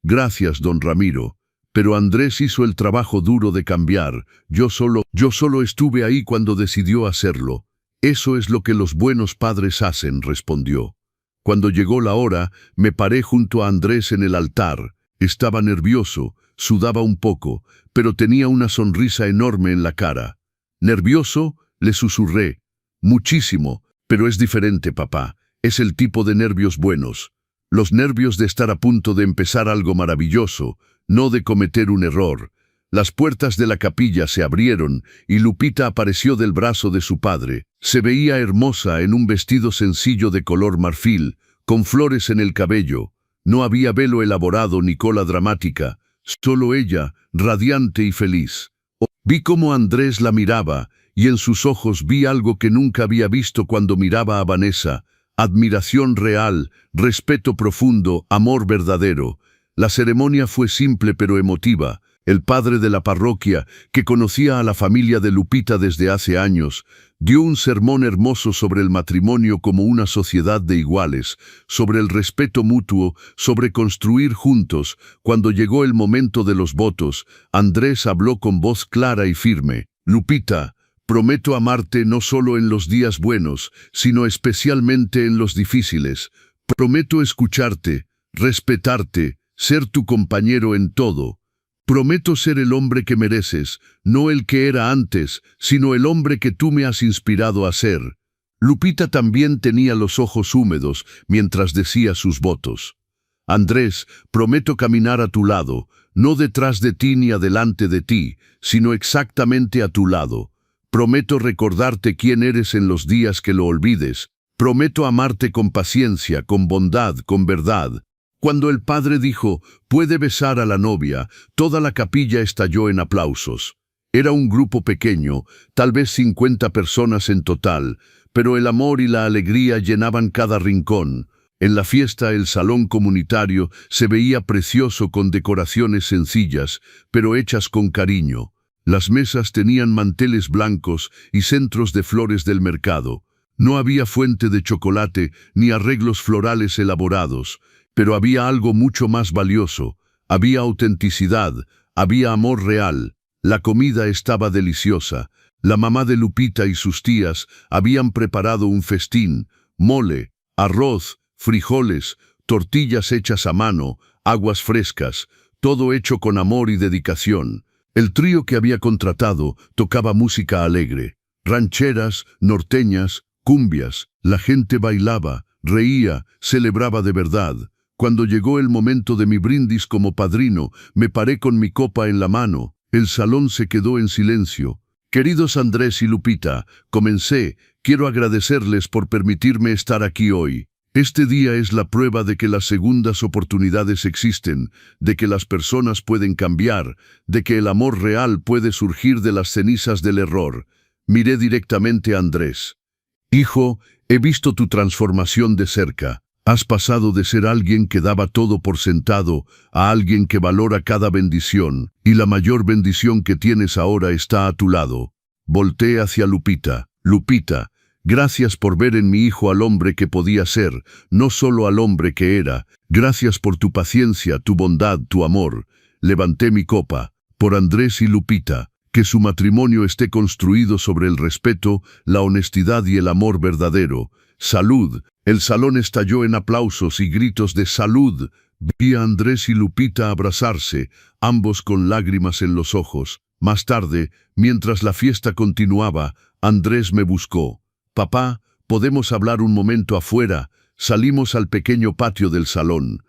S1: Gracias, don Ramiro. Pero Andrés hizo el trabajo duro de cambiar. Yo solo estuve ahí cuando decidió hacerlo. Eso es lo que los buenos padres hacen, respondió. Cuando llegó la hora, me paré junto a Andrés en el altar. Estaba nervioso, sudaba un poco, pero tenía una sonrisa enorme en la cara. ¿Nervioso? Le susurré. Muchísimo, pero es diferente, papá. Es el tipo de nervios buenos. los nervios de estar a punto de empezar algo maravilloso, no de cometer un error. Las puertas de la capilla se abrieron y Lupita apareció del brazo de su padre. Se veía hermosa en un vestido sencillo de color marfil, con flores en el cabello. No había velo elaborado ni cola dramática, solo ella, radiante y feliz. Vi cómo Andrés la miraba, y en sus ojos vi algo que nunca había visto cuando miraba a Vanessa: admiración real, respeto profundo, amor verdadero. La ceremonia fue simple pero emotiva. El padre de la parroquia, que conocía a la familia de Lupita desde hace años, dio un sermón hermoso sobre el matrimonio como una sociedad de iguales, sobre el respeto mutuo, sobre construir juntos. Cuando llegó el momento de los votos, Andrés habló con voz clara y firme: Lupita, prometo amarte no solo en los días buenos, sino especialmente en los difíciles. Prometo escucharte, respetarte, ser tu compañero en todo. Prometo ser el hombre que mereces, no el que era antes, sino el hombre que tú me has inspirado a ser. Lupita también tenía los ojos húmedos mientras decía sus votos. Andrés, prometo caminar a tu lado, no detrás de ti ni adelante de ti, sino exactamente a tu lado. Prometo recordarte quién eres en los días que lo olvides. Prometo amarte con paciencia, con bondad, con verdad. Cuando el padre dijo: puede besar a la novia, toda la capilla estalló en aplausos. Era un grupo pequeño, tal vez 50 personas en total, pero el amor y la alegría llenaban cada rincón. En la fiesta el salón comunitario se veía precioso con decoraciones sencillas, pero hechas con cariño. Las mesas tenían manteles blancos y centros de flores del mercado. No había fuente de chocolate ni arreglos florales elaborados. Pero había algo mucho más valioso: había autenticidad, había amor real. La comida estaba deliciosa. La mamá de Lupita y sus tías habían preparado un festín: mole, arroz, frijoles, tortillas hechas a mano, aguas frescas, todo hecho con amor y dedicación. El trío que había contratado tocaba música alegre: rancheras, norteñas, cumbias. La gente bailaba, reía, celebraba de verdad. Cuando llegó el momento de mi brindis como padrino, me paré con mi copa en la mano. El salón se quedó en silencio. Queridos Andrés y Lupita, comencé, quiero agradecerles por permitirme estar aquí hoy. Este día es la prueba de que las segundas oportunidades existen, de que las personas pueden cambiar, de que el amor real puede surgir de las cenizas del error. Miré directamente a Andrés. Hijo, he visto tu transformación de cerca. Has pasado de ser alguien que daba todo por sentado a alguien que valora cada bendición, y la mayor bendición que tienes ahora está a tu lado. Volté hacia Lupita. Lupita, gracias por ver en mi hijo al hombre que podía ser, no solo al hombre que era. Gracias por tu paciencia, tu bondad, tu amor. Levanté mi copa. Por Andrés y Lupita, que su matrimonio esté construido sobre el respeto, la honestidad y el amor verdadero. ¡Salud! El salón estalló en aplausos y gritos de ¡salud! Vi a Andrés y Lupita abrazarse, ambos con lágrimas en los ojos. Más tarde, mientras la fiesta continuaba, Andrés me buscó. Papá, ¿podemos hablar un momento afuera? Salimos al pequeño patio del salón.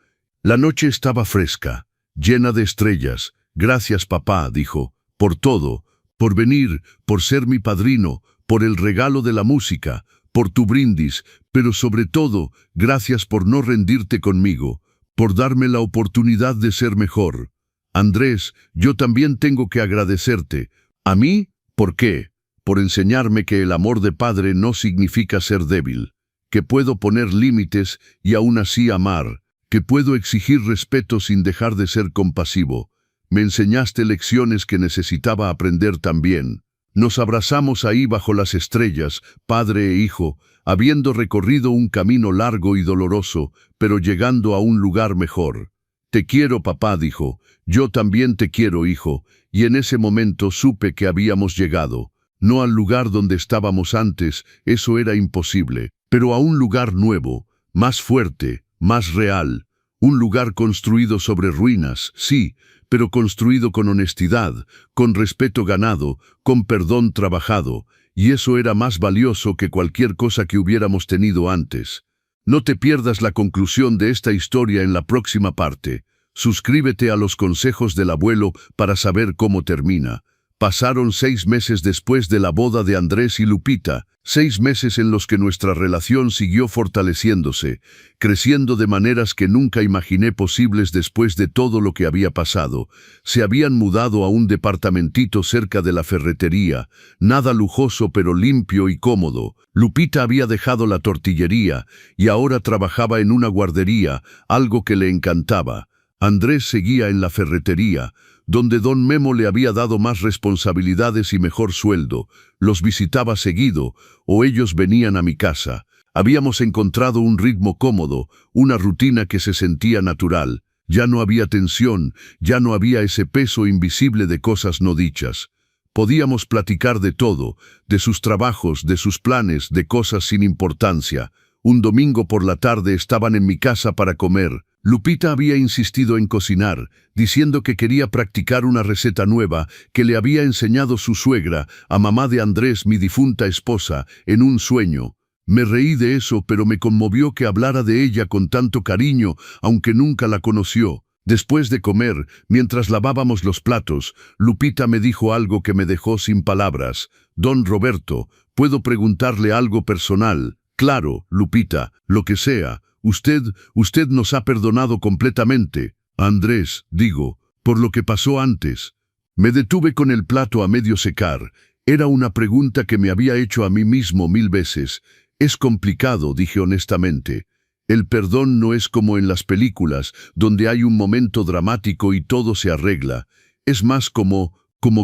S1: La noche estaba fresca, llena de estrellas. Gracias, papá, dijo, por todo, por venir, por ser mi padrino, por el regalo de la música, por tu brindis, pero sobre todo, gracias por no rendirte conmigo, por darme la oportunidad de ser mejor. Andrés, yo también tengo que agradecerte. ¿A mí? ¿Por qué? Por enseñarme que el amor de padre no significa ser débil, que puedo poner límites y aún así amar, que puedo exigir respeto sin dejar de ser compasivo. Me enseñaste lecciones que necesitaba aprender también. Nos abrazamos ahí bajo las estrellas, padre e hijo, habiendo recorrido un camino largo y doloroso, pero llegando a un lugar mejor. Te quiero, papá, dijo. Yo también te quiero, hijo, y en ese momento supe que habíamos llegado. No al lugar donde estábamos antes, eso era imposible, pero a un lugar nuevo, más fuerte, más real. Un lugar construido sobre ruinas, sí, pero construido con honestidad, con respeto ganado, con perdón trabajado, y eso era más valioso que cualquier cosa que hubiéramos tenido antes. No te pierdas la conclusión de esta historia en la próxima parte. Suscríbete a los consejos del abuelo para saber cómo termina. Pasaron 6 meses después de la boda de Andrés y Lupita, 6 meses en los que nuestra relación siguió fortaleciéndose, creciendo de maneras que nunca imaginé posibles después de todo lo que había pasado. Se habían mudado a un departamentito cerca de la ferretería, nada lujoso pero limpio y cómodo. Lupita había dejado la tortillería y ahora trabajaba en una guardería, algo que le encantaba. Andrés seguía en la ferretería, donde don Memo le había dado más responsabilidades y mejor sueldo. Los visitaba seguido, o ellos venían a mi casa. Habíamos encontrado un ritmo cómodo, una rutina que se sentía natural. Ya no había tensión, ya no había ese peso invisible de cosas no dichas. Podíamos platicar de todo, de sus trabajos, de sus planes, de cosas sin importancia. Un domingo por la tarde estaban en mi casa para comer. Lupita había insistido en cocinar, diciendo que quería practicar una receta nueva que le había enseñado su suegra, a mamá de Andrés, mi difunta esposa, en un sueño. Me reí de eso, pero me conmovió que hablara de ella con tanto cariño, aunque nunca la conoció. Después de comer, mientras lavábamos los platos, Lupita me dijo algo que me dejó sin palabras. «Don Roberto, ¿puedo preguntarle algo personal?» «Claro, Lupita, lo que sea. Usted nos ha perdonado completamente». «Andrés, digo, por lo que pasó antes». Me detuve con el plato a medio secar. Era una pregunta que me había hecho a mí mismo 1000 veces. «Es complicado», dije honestamente. «El perdón no es como en las películas, donde hay un momento dramático y todo se arregla. Es más como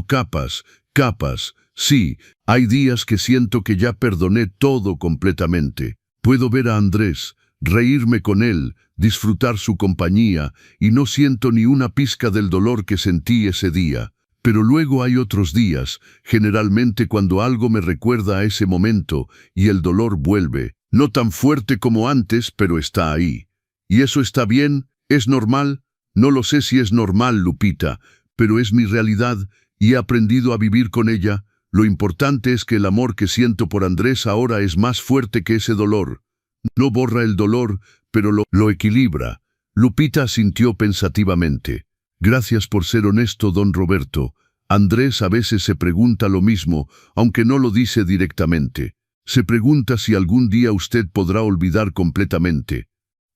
S1: capas. Sí, hay días que siento que ya perdoné todo completamente. Puedo ver a Andrés, reírme con él, disfrutar su compañía, y no siento ni una pizca del dolor que sentí ese día. Pero luego hay otros días, generalmente cuando algo me recuerda a ese momento, y el dolor vuelve. No tan fuerte como antes, pero está ahí. ¿Y eso está bien? ¿Es normal? No lo sé si es normal, Lupita, pero es mi realidad, y he aprendido a vivir con ella. Lo importante es que el amor que siento por Andrés ahora es más fuerte que ese dolor. No borra el dolor, pero lo equilibra». Lupita asintió pensativamente. «Gracias por ser honesto, don Roberto. Andrés a veces se pregunta lo mismo, aunque no lo dice directamente. Se pregunta si algún día usted podrá olvidar completamente».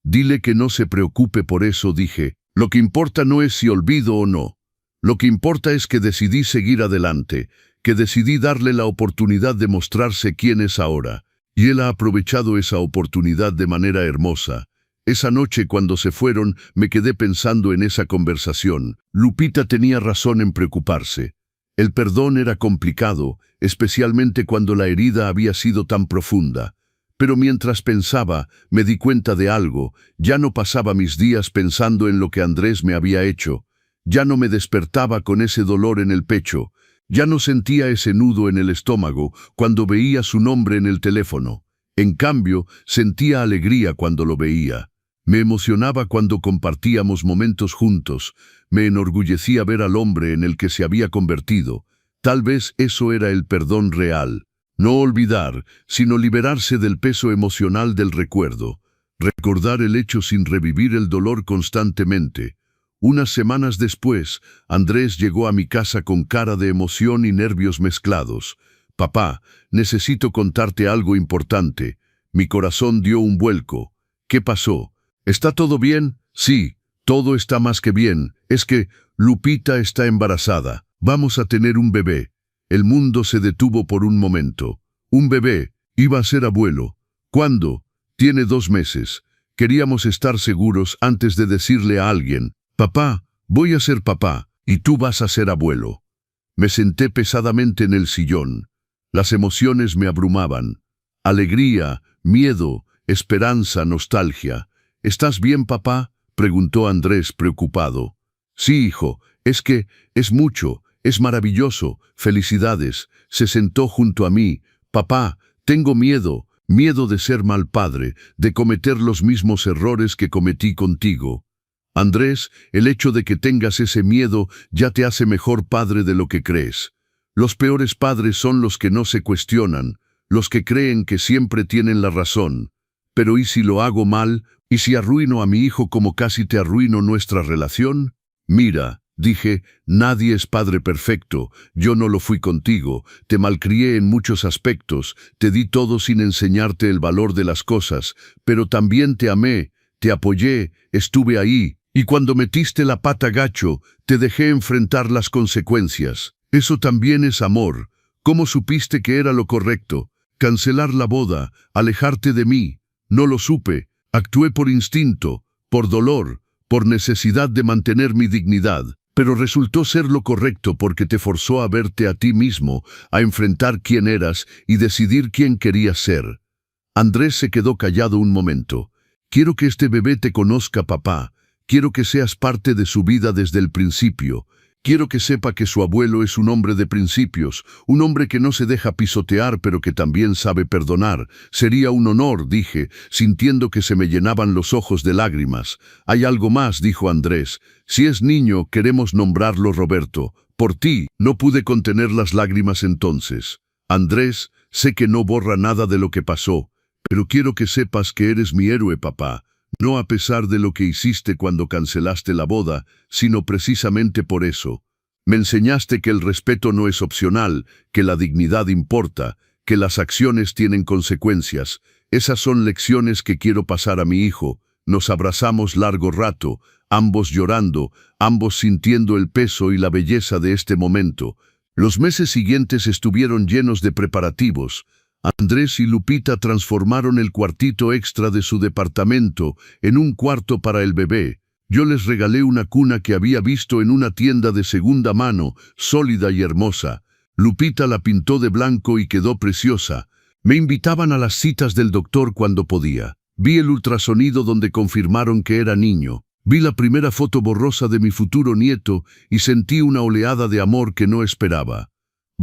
S1: «Dile que no se preocupe por eso», dije. «Lo que importa no es si olvido o no. Lo que importa es que decidí seguir adelante, que decidí darle la oportunidad de mostrarse quién es ahora. Y él ha aprovechado esa oportunidad de manera hermosa. Esa noche cuando se fueron, me quedé pensando en esa conversación. Lupita tenía razón en preocuparse. El perdón era complicado, especialmente cuando la herida había sido tan profunda. Pero mientras pensaba, me di cuenta de algo. Ya no pasaba mis días pensando en lo que Andrés me había hecho. Ya no me despertaba con ese dolor en el pecho. Ya no sentía ese nudo en el estómago cuando veía su nombre en el teléfono. En cambio, sentía alegría cuando lo veía. Me emocionaba cuando compartíamos momentos juntos. Me enorgullecía ver al hombre en el que se había convertido. Tal vez eso era el perdón real. No olvidar, sino liberarse del peso emocional del recuerdo. Recordar el hecho sin revivir el dolor constantemente. Unas semanas después, Andrés llegó a mi casa con cara de emoción y nervios mezclados. «Papá, necesito contarte algo importante». Mi corazón dio un vuelco. «¿Qué pasó? ¿Está todo bien?» «Sí, todo está más que bien. Es que Lupita está embarazada. Vamos a tener un bebé». El mundo se detuvo por un momento. «¿Un bebé? Iba a ser abuelo». «¿Cuándo?» «Tiene 2 meses. Queríamos estar seguros antes de decirle a alguien». «Papá, voy a ser papá, y tú vas a ser abuelo». Me senté pesadamente en el sillón. Las emociones me abrumaban. Alegría, miedo, esperanza, nostalgia. «¿Estás bien, papá?», preguntó Andrés preocupado. «Sí, hijo, es que es mucho, es maravilloso, felicidades». Se sentó junto a mí. «Papá, tengo miedo de ser mal padre, de cometer los mismos errores que cometí contigo». «Andrés, el hecho de que tengas ese miedo ya te hace mejor padre de lo que crees. Los peores padres son los que no se cuestionan, los que creen que siempre tienen la razón. Pero ¿y si lo hago mal? ¿Y si arruino a mi hijo como casi te arruino nuestra relación? Mira, dije, nadie es padre perfecto, yo no lo fui contigo, te malcrié en muchos aspectos, te di todo sin enseñarte el valor de las cosas, pero también te amé, te apoyé, estuve ahí, y cuando metiste la pata gacho, te dejé enfrentar las consecuencias. Eso también es amor. ¿Cómo supiste que era lo correcto? Cancelar la boda, alejarte de mí. No lo supe, actué por instinto, por dolor, por necesidad de mantener mi dignidad, pero resultó ser lo correcto porque te forzó a verte a ti mismo, a enfrentar quién eras y decidir quién querías ser. Andrés se quedó callado un momento. Quiero que este bebé te conozca, papá. Quiero que seas parte de su vida desde el principio. Quiero que sepa que su abuelo es un hombre de principios, un hombre que no se deja pisotear pero que también sabe perdonar. Sería un honor, dije, sintiendo que se me llenaban los ojos de lágrimas. Hay algo más, dijo Andrés. Si es niño, queremos nombrarlo Roberto. Por ti, no pude contener las lágrimas entonces. Andrés, sé que no borra nada de lo que pasó, pero quiero que sepas que eres mi héroe, papá. No a pesar de lo que hiciste cuando cancelaste la boda, sino precisamente por eso. Me enseñaste que el respeto no es opcional, que la dignidad importa, que las acciones tienen consecuencias. Esas son lecciones que quiero pasar a mi hijo. Nos abrazamos largo rato, ambos llorando, ambos sintiendo el peso y la belleza de este momento. Los meses siguientes estuvieron llenos de preparativos. Andrés y Lupita transformaron el cuartito extra de su departamento en un cuarto para el bebé. Yo les regalé una cuna que había visto en una tienda de segunda mano, sólida y hermosa. Lupita la pintó de blanco y quedó preciosa. Me invitaban a las citas del doctor cuando podía. Vi el ultrasonido donde confirmaron que era niño. Vi la primera foto borrosa de mi futuro nieto y sentí una oleada de amor que no esperaba.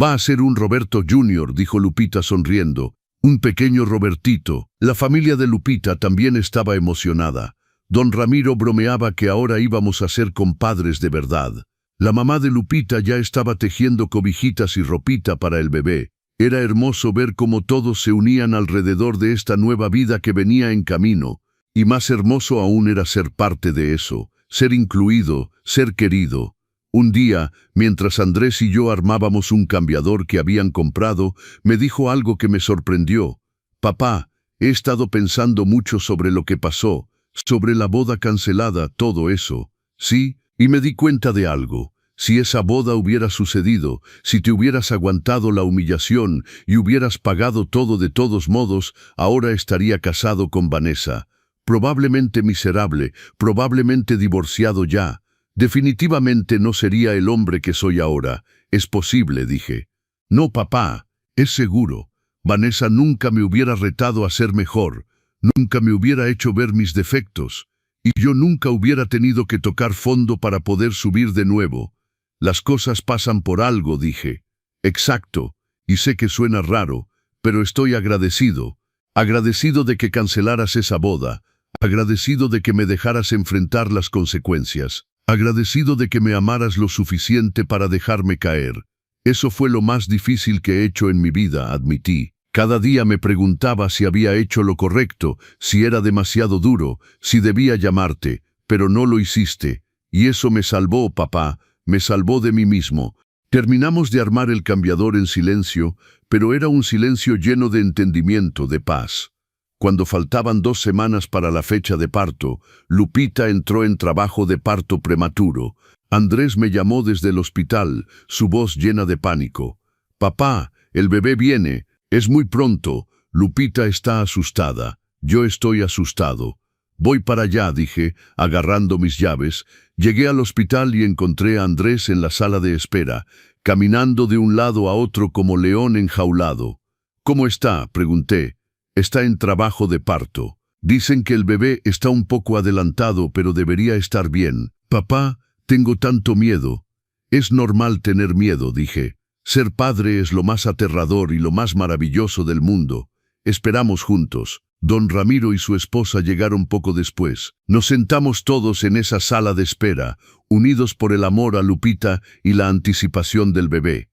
S1: Va a ser un Roberto Jr., dijo Lupita sonriendo. Un pequeño Robertito. La familia de Lupita también estaba emocionada. Don Ramiro bromeaba que ahora íbamos a ser compadres de verdad. La mamá de Lupita ya estaba tejiendo cobijitas y ropita para el bebé. Era hermoso ver cómo todos se unían alrededor de esta nueva vida que venía en camino. Y más hermoso aún era ser parte de eso, ser incluido, ser querido. Un día, mientras Andrés y yo armábamos un cambiador que habían comprado, me dijo algo que me sorprendió. Papá, he estado pensando mucho sobre lo que pasó, sobre la boda cancelada, todo eso. Sí, y me di cuenta de algo. Si esa boda hubiera sucedido, si te hubieras aguantado la humillación y hubieras pagado todo de todos modos, ahora estaría casado con Vanessa. Probablemente miserable, probablemente divorciado ya. Definitivamente no sería el hombre que soy ahora. Es posible, dije. No, papá, es seguro. Vanessa nunca me hubiera retado a ser mejor, nunca me hubiera hecho ver mis defectos, y yo nunca hubiera tenido que tocar fondo para poder subir de nuevo. Las cosas pasan por algo, dije. Exacto, y sé que suena raro, pero estoy agradecido. Agradecido de que cancelaras esa boda, agradecido de que me dejaras enfrentar las consecuencias. Agradecido de que me amaras lo suficiente para dejarme caer. Eso fue lo más difícil que he hecho en mi vida, admití. Cada día me preguntaba si había hecho lo correcto, si era demasiado duro, si debía llamarte, pero no lo hiciste. Y eso me salvó, papá, me salvó de mí mismo. Terminamos de armar el cambiador en silencio, pero era un silencio lleno de entendimiento, de paz. Cuando faltaban 2 semanas para la fecha de parto, Lupita entró en trabajo de parto prematuro. Andrés me llamó desde el hospital, su voz llena de pánico. Papá, el bebé viene, es muy pronto. Lupita está asustada, yo estoy asustado. Voy para allá, dije, agarrando mis llaves. Llegué al hospital y encontré a Andrés en la sala de espera, caminando de un lado a otro como león enjaulado. ¿Cómo está?, pregunté. Está en trabajo de parto. Dicen que el bebé está un poco adelantado, pero debería estar bien. Papá, tengo tanto miedo. Es normal tener miedo, dije. Ser padre es lo más aterrador y lo más maravilloso del mundo. Esperamos juntos. Don Ramiro y su esposa llegaron poco después. Nos sentamos todos en esa sala de espera, unidos por el amor a Lupita y la anticipación del bebé.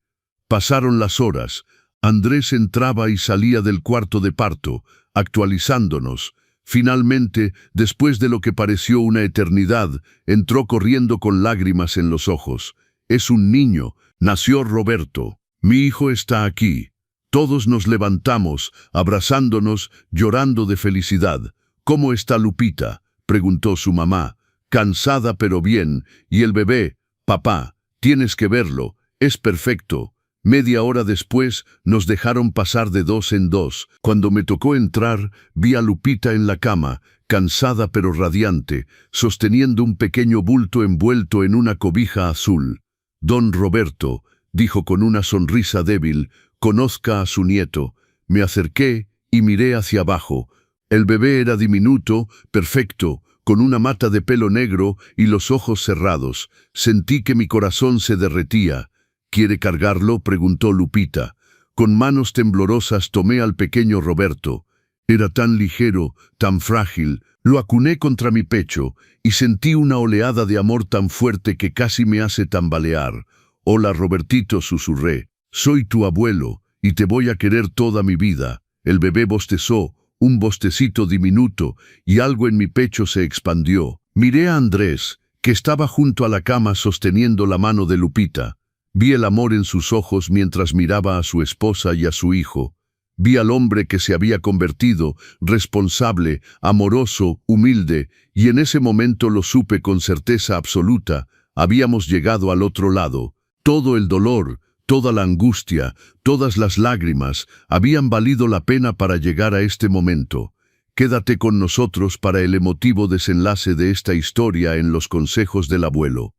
S1: Pasaron las horas. Andrés entraba y salía del cuarto de parto, actualizándonos. Finalmente, después de lo que pareció una eternidad, entró corriendo con lágrimas en los ojos. Es un niño. Nació Roberto. Mi hijo está aquí. Todos nos levantamos, abrazándonos, llorando de felicidad. ¿Cómo está Lupita?, preguntó su mamá. Cansada pero bien. ¿Y el bebé? Papá, tienes que verlo. Es perfecto. Media hora después, nos dejaron pasar de dos en dos. Cuando me tocó entrar, vi a Lupita en la cama, cansada pero radiante, sosteniendo un pequeño bulto envuelto en una cobija azul. Don Roberto, dijo con una sonrisa débil, conozca a su nieto. Me acerqué y miré hacia abajo. El bebé era diminuto, perfecto, con una mata de pelo negro y los ojos cerrados. Sentí que mi corazón se derretía. ¿Quiere cargarlo?, preguntó Lupita. Con manos temblorosas tomé al pequeño Roberto. Era tan ligero, tan frágil. Lo acuné contra mi pecho y sentí una oleada de amor tan fuerte que casi me hace tambalear. Hola, Robertito, susurré. Soy tu abuelo y te voy a querer toda mi vida. El bebé bostezó, un bostecito diminuto, y algo en mi pecho se expandió. Miré a Andrés, que estaba junto a la cama sosteniendo la mano de Lupita. Vi el amor en sus ojos mientras miraba a su esposa y a su hijo. Vi al hombre que se había convertido, responsable, amoroso, humilde, y en ese momento lo supe con certeza absoluta. Habíamos llegado al otro lado. Todo el dolor, toda la angustia, todas las lágrimas, habían valido la pena para llegar a este momento. Quédate con nosotros para el emotivo desenlace de esta historia en los consejos del abuelo.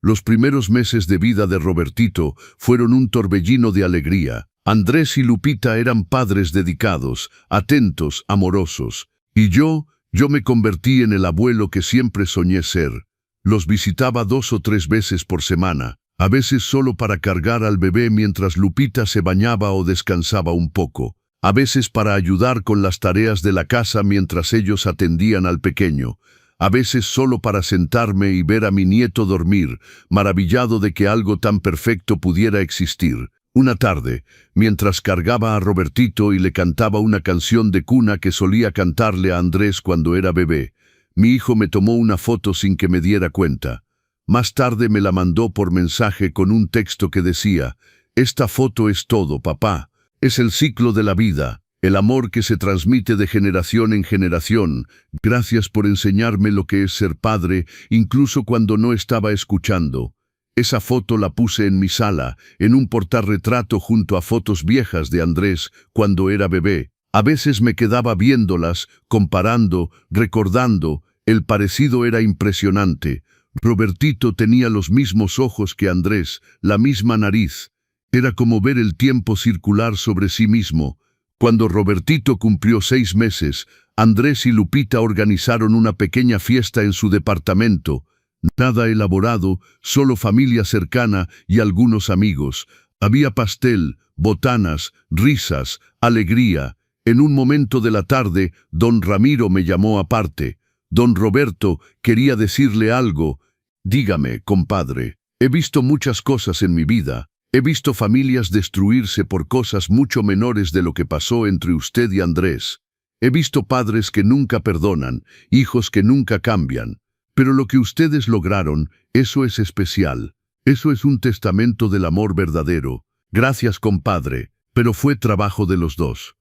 S1: Los primeros meses de vida de Robertito fueron un torbellino de alegría. Andrés y Lupita eran padres dedicados, atentos, amorosos. Y yo me convertí en el abuelo que siempre soñé ser. Los visitaba 2 o 3 veces por semana, a veces solo para cargar al bebé mientras Lupita se bañaba o descansaba un poco, a veces para ayudar con las tareas de la casa mientras ellos atendían al pequeño, a veces solo para sentarme y ver a mi nieto dormir, maravillado de que algo tan perfecto pudiera existir. Una tarde, mientras cargaba a Robertito y le cantaba una canción de cuna que solía cantarle a Andrés cuando era bebé, mi hijo me tomó una foto sin que me diera cuenta. Más tarde me la mandó por mensaje con un texto que decía: «Esta foto es todo, papá. Es el ciclo de la vida, el amor que se transmite de generación en generación. Gracias por enseñarme lo que es ser padre, incluso cuando no estaba escuchando». Esa foto la puse en mi sala, en un portarretrato junto a fotos viejas de Andrés cuando era bebé. A veces me quedaba viéndolas, comparando, recordando. El parecido era impresionante. Robertito tenía los mismos ojos que Andrés, la misma nariz. Era como ver el tiempo circular sobre sí mismo. Cuando Robertito cumplió 6 meses, Andrés y Lupita organizaron una pequeña fiesta en su departamento. Nada elaborado, solo familia cercana y algunos amigos. Había pastel, botanas, risas, alegría. En un momento de la tarde, don Ramiro me llamó aparte. Don Roberto, quería decirle algo. Dígame, compadre. He visto muchas cosas en mi vida. He visto familias destruirse por cosas mucho menores de lo que pasó entre usted y Andrés. He visto padres que nunca perdonan, hijos que nunca cambian. Pero lo que ustedes lograron, eso es especial. Eso es un testamento del amor verdadero. Gracias, compadre, pero fue trabajo de los dos.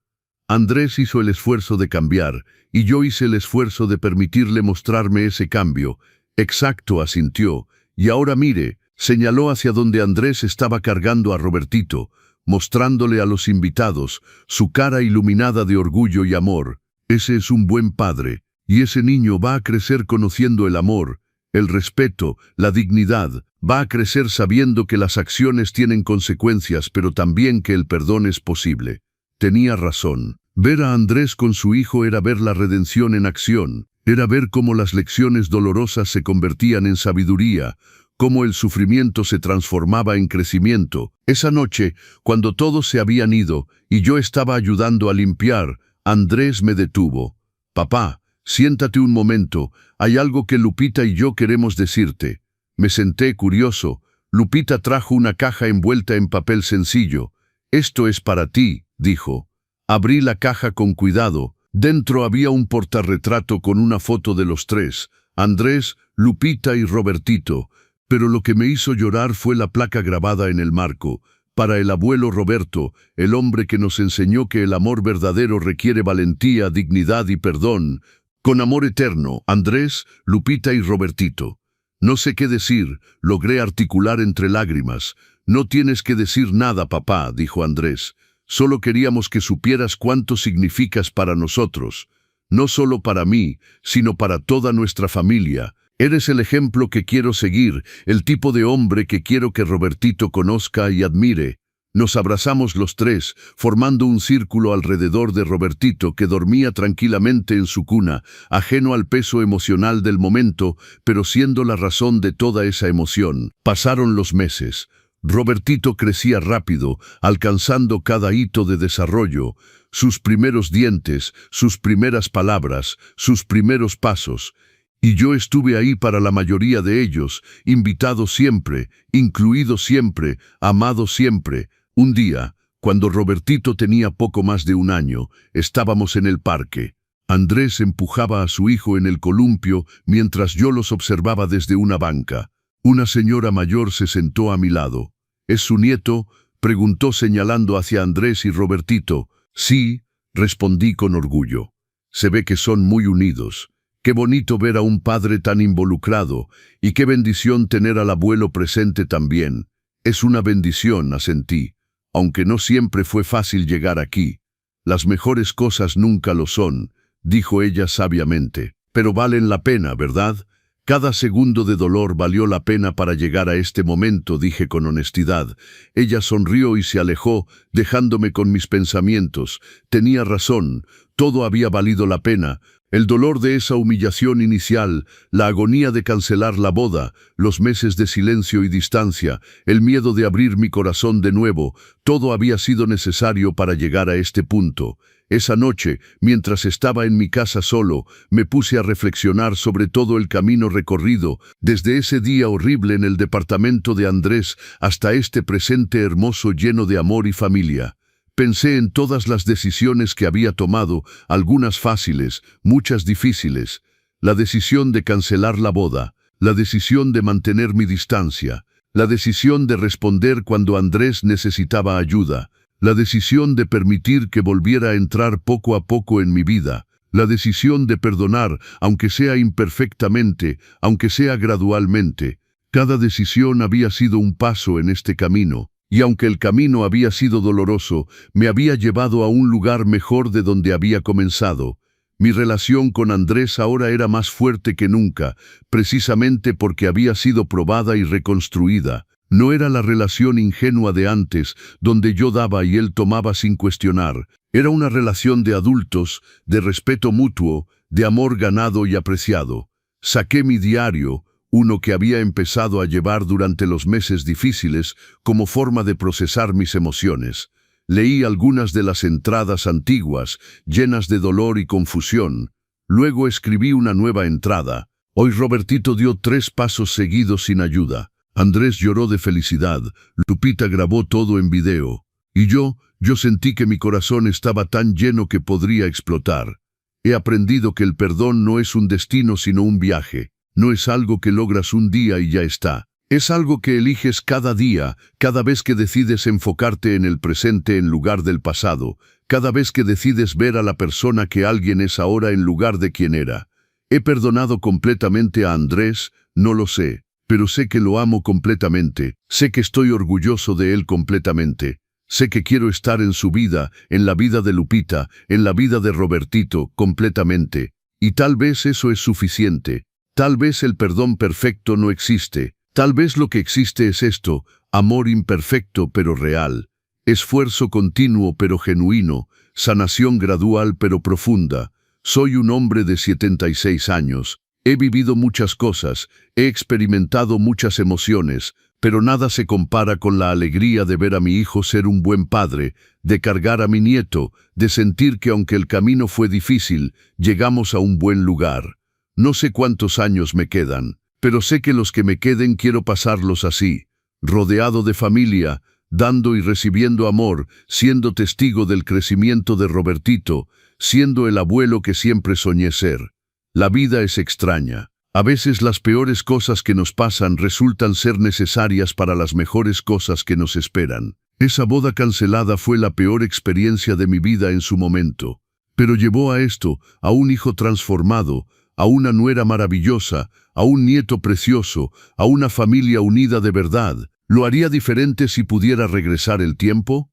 S1: Andrés hizo el esfuerzo de cambiar, y yo hice el esfuerzo de permitirle mostrarme ese cambio. Exacto, asintió. Y ahora mire, señaló hacia donde Andrés estaba cargando a Robertito, mostrándole a los invitados su cara iluminada de orgullo y amor. Ese es un buen padre. Y ese niño va a crecer conociendo el amor, el respeto, la dignidad. Va a crecer sabiendo que las acciones tienen consecuencias, pero también que el perdón es posible. Tenía razón. Ver a Andrés con su hijo era ver la redención en acción. Era ver cómo las lecciones dolorosas se convertían en sabiduría, cómo el sufrimiento se transformaba en crecimiento. Esa noche, cuando todos se habían ido y yo estaba ayudando a limpiar, Andrés me detuvo. «Papá, siéntate un momento, hay algo que Lupita y yo queremos decirte». Me senté curioso. Lupita trajo una caja envuelta en papel sencillo. «Esto es para ti», dijo. Abrí la caja con cuidado. Dentro había un portarretrato con una foto de los tres, Andrés, Lupita y Robertito, pero lo que me hizo llorar fue la placa grabada en el marco. Para el abuelo Roberto, el hombre que nos enseñó que el amor verdadero requiere valentía, dignidad y perdón. Con amor eterno, Andrés, Lupita y Robertito. No sé qué decir, logré articular entre lágrimas. No tienes que decir nada, papá, dijo Andrés. Solo queríamos que supieras cuánto significas para nosotros. No solo para mí, sino para toda nuestra familia. Eres el ejemplo que quiero seguir, el tipo de hombre que quiero que Robertito conozca y admire. Nos abrazamos los tres, formando un círculo alrededor de Robertito, que dormía tranquilamente en su cuna, ajeno al peso emocional del momento, pero siendo la razón de toda esa emoción. Pasaron los meses. Robertito crecía rápido, alcanzando cada hito de desarrollo, sus primeros dientes, sus primeras palabras, sus primeros pasos. Y yo estuve ahí para la mayoría de ellos, invitado siempre, incluido siempre, amado siempre. Un día, cuando Robertito tenía poco más de 1 año, estábamos en el parque. Andrés empujaba a su hijo en el columpio mientras yo los observaba desde una banca. Una señora mayor se sentó a mi lado. ¿Es su nieto?, preguntó señalando hacia Andrés y Robertito. Sí, respondí con orgullo. Se ve que son muy unidos. Qué bonito ver a un padre tan involucrado, y qué bendición tener al abuelo presente también. Es una bendición, asentí, aunque no siempre fue fácil llegar aquí. Las mejores cosas nunca lo son, dijo ella sabiamente, pero valen la pena, ¿verdad? Cada segundo de dolor valió la pena para llegar a este momento, dije con honestidad. Ella sonrió y se alejó, dejándome con mis pensamientos. Tenía razón, todo había valido la pena. El dolor de esa humillación inicial, la agonía de cancelar la boda, los meses de silencio y distancia, el miedo de abrir mi corazón de nuevo, todo había sido necesario para llegar a este punto. Esa noche, mientras estaba en mi casa solo, me puse a reflexionar sobre todo el camino recorrido, desde ese día horrible en el departamento de Andrés hasta este presente hermoso lleno de amor y familia. Pensé en todas las decisiones que había tomado, algunas fáciles, muchas difíciles. La decisión de cancelar la boda, la decisión de mantener mi distancia, la decisión de responder cuando Andrés necesitaba ayuda, la decisión de permitir que volviera a entrar poco a poco en mi vida, la decisión de perdonar, aunque sea imperfectamente, aunque sea gradualmente. Cada decisión había sido un paso en este camino. Y aunque el camino había sido doloroso, me había llevado a un lugar mejor de donde había comenzado. Mi relación con Andrés ahora era más fuerte que nunca, precisamente porque había sido probada y reconstruida. No era la relación ingenua de antes, donde yo daba y él tomaba sin cuestionar. Era una relación de adultos, de respeto mutuo, de amor ganado y apreciado. Saqué mi diario, uno que había empezado a llevar durante los meses difíciles como forma de procesar mis emociones. Leí algunas de las entradas antiguas, llenas de dolor y confusión. Luego escribí una nueva entrada. Hoy Robertito dio 3 pasos seguidos sin ayuda. Andrés lloró de felicidad. Lupita grabó todo en video. Y yo sentí que mi corazón estaba tan lleno que podría explotar. He aprendido que el perdón no es un destino sino un viaje. No es algo que logras un día y ya está. Es algo que eliges cada día, cada vez que decides enfocarte en el presente en lugar del pasado, cada vez que decides ver a la persona que alguien es ahora en lugar de quien era. ¿He perdonado completamente a Andrés? No lo sé, pero sé que lo amo completamente, sé que estoy orgulloso de él completamente. Sé que quiero estar en su vida, en la vida de Lupita, en la vida de Robertito, completamente. Y tal vez eso es suficiente. Tal vez el perdón perfecto no existe. Tal vez lo que existe es esto, amor imperfecto pero real, esfuerzo continuo pero genuino, sanación gradual pero profunda. Soy un hombre de 76 años. He vivido muchas cosas, he experimentado muchas emociones, pero nada se compara con la alegría de ver a mi hijo ser un buen padre, de cargar a mi nieto, de sentir que aunque el camino fue difícil, llegamos a un buen lugar. No sé cuántos años me quedan, pero sé que los que me queden quiero pasarlos así, rodeado de familia, dando y recibiendo amor, siendo testigo del crecimiento de Robertito, siendo el abuelo que siempre soñé ser. La vida es extraña. A veces las peores cosas que nos pasan resultan ser necesarias para las mejores cosas que nos esperan. Esa boda cancelada fue la peor experiencia de mi vida en su momento, pero llevó a esto, a un hijo transformado, a una nuera maravillosa, a un nieto precioso, a una familia unida de verdad. ¿Lo haría diferente si pudiera regresar el tiempo?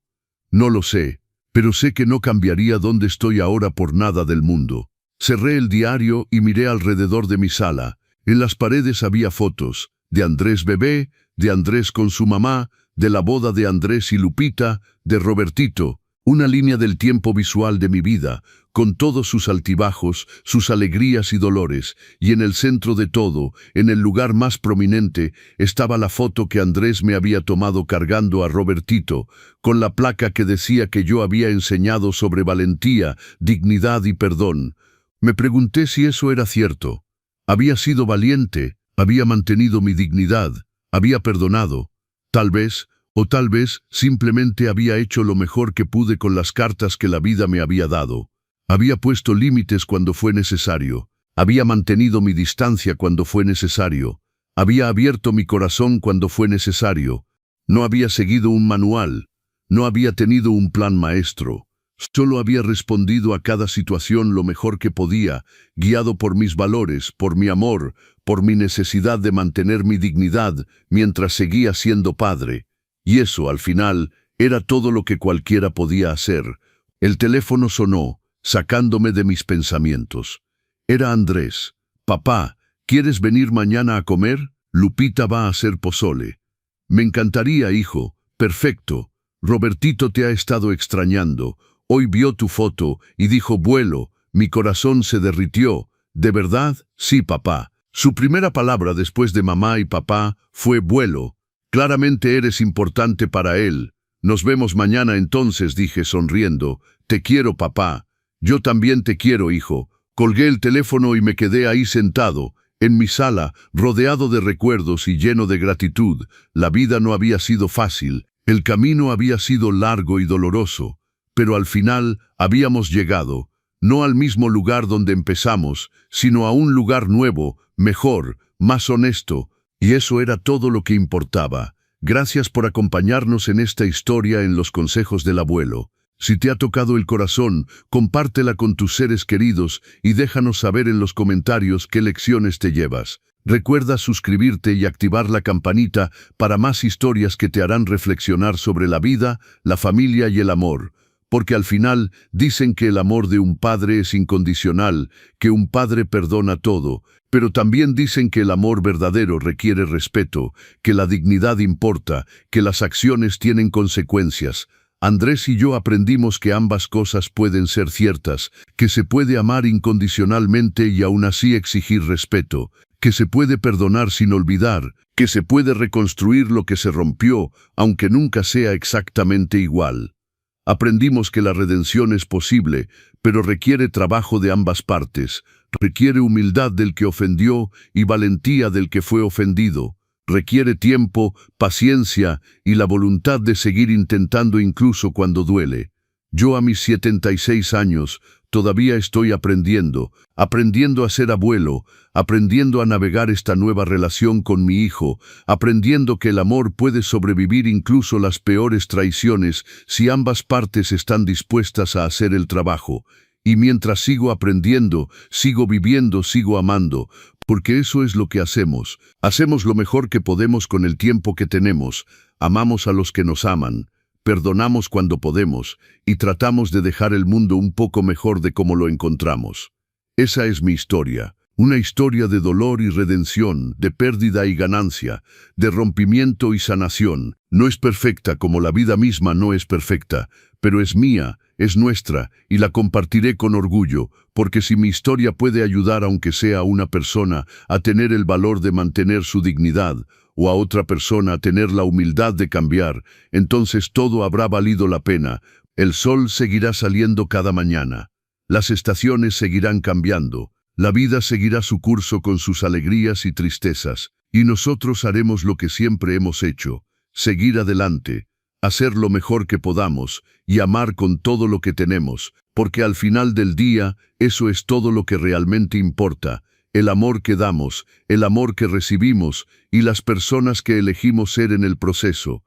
S1: No lo sé, pero sé que no cambiaría donde estoy ahora por nada del mundo. Cerré el diario y miré alrededor de mi sala. En las paredes había fotos, de Andrés bebé, de Andrés con su mamá, de la boda de Andrés y Lupita, de Robertito, una línea del tiempo visual de mi vida, con todos sus altibajos, sus alegrías y dolores, y en el centro de todo, en el lugar más prominente, estaba la foto que Andrés me había tomado cargando a Robertito, con la placa que decía que yo había enseñado sobre valentía, dignidad y perdón. Me pregunté si eso era cierto. Había sido valiente, había mantenido mi dignidad, había perdonado. Tal vez, o tal vez, simplemente había hecho lo mejor que pude con las cartas que la vida me había dado. Había puesto límites cuando fue necesario. Había mantenido mi distancia cuando fue necesario. Había abierto mi corazón cuando fue necesario. No había seguido un manual. No había tenido un plan maestro. Solo había respondido a cada situación lo mejor que podía, guiado por mis valores, por mi amor, por mi necesidad de mantener mi dignidad mientras seguía siendo padre. Y eso, al final, era todo lo que cualquiera podía hacer. El teléfono sonó, sacándome de mis pensamientos. Era Andrés. «Papá, ¿quieres venir mañana a comer? Lupita va a hacer pozole». «Me encantaría, hijo». «Perfecto. Robertito te ha estado extrañando. Hoy vio tu foto y dijo vuelo». Mi corazón se derritió. «¿De verdad?» «Sí, papá». Su primera palabra después de mamá y papá fue vuelo. «Claramente eres importante para él». «Nos vemos mañana entonces», dije sonriendo. «Te quiero, papá». «Yo también te quiero, hijo». Colgué el teléfono y me quedé ahí sentado, en mi sala, rodeado de recuerdos y lleno de gratitud. La vida no había sido fácil, el camino había sido largo y doloroso, pero al final habíamos llegado, no al mismo lugar donde empezamos, sino a un lugar nuevo, mejor, más honesto, y eso era todo lo que importaba. Gracias por acompañarnos en esta historia en los consejos del abuelo. Si te ha tocado el corazón, compártela con tus seres queridos y déjanos saber en los comentarios qué lecciones te llevas. Recuerda suscribirte y activar la campanita para más historias que te harán reflexionar sobre la vida, la familia y el amor. Porque al final dicen que el amor de un padre es incondicional, que un padre perdona todo, pero también dicen que el amor verdadero requiere respeto, que la dignidad importa, que las acciones tienen consecuencias. Andrés y yo aprendimos que ambas cosas pueden ser ciertas, que se puede amar incondicionalmente y aún así exigir respeto, que se puede perdonar sin olvidar, que se puede reconstruir lo que se rompió, aunque nunca sea exactamente igual. Aprendimos que la redención es posible, pero requiere trabajo de ambas partes, requiere humildad del que ofendió y valentía del que fue ofendido. Requiere tiempo, paciencia y la voluntad de seguir intentando incluso cuando duele. Yo a mis 76 años todavía estoy aprendiendo a ser abuelo, aprendiendo a navegar esta nueva relación con mi hijo, aprendiendo que el amor puede sobrevivir incluso las peores traiciones si ambas partes están dispuestas a hacer el trabajo. Y mientras sigo aprendiendo, sigo viviendo, sigo amando, porque eso es lo que hacemos. Hacemos lo mejor que podemos con el tiempo que tenemos, amamos a los que nos aman, perdonamos cuando podemos y tratamos de dejar el mundo un poco mejor de como lo encontramos. Esa es mi historia, una historia de dolor y redención, de pérdida y ganancia, de rompimiento y sanación. No es perfecta como la vida misma no es perfecta, pero es mía, es nuestra, y la compartiré con orgullo, porque si mi historia puede ayudar aunque sea a una persona a tener el valor de mantener su dignidad, o a otra persona a tener la humildad de cambiar, entonces todo habrá valido la pena. El sol seguirá saliendo cada mañana. Las estaciones seguirán cambiando. La vida seguirá su curso con sus alegrías y tristezas, y nosotros haremos lo que siempre hemos hecho, seguir adelante. hacer lo mejor que podamos y amar con todo lo que tenemos, porque al final del día eso es todo lo que realmente importa, el amor que damos, el amor que recibimos y las personas que elegimos ser en el proceso.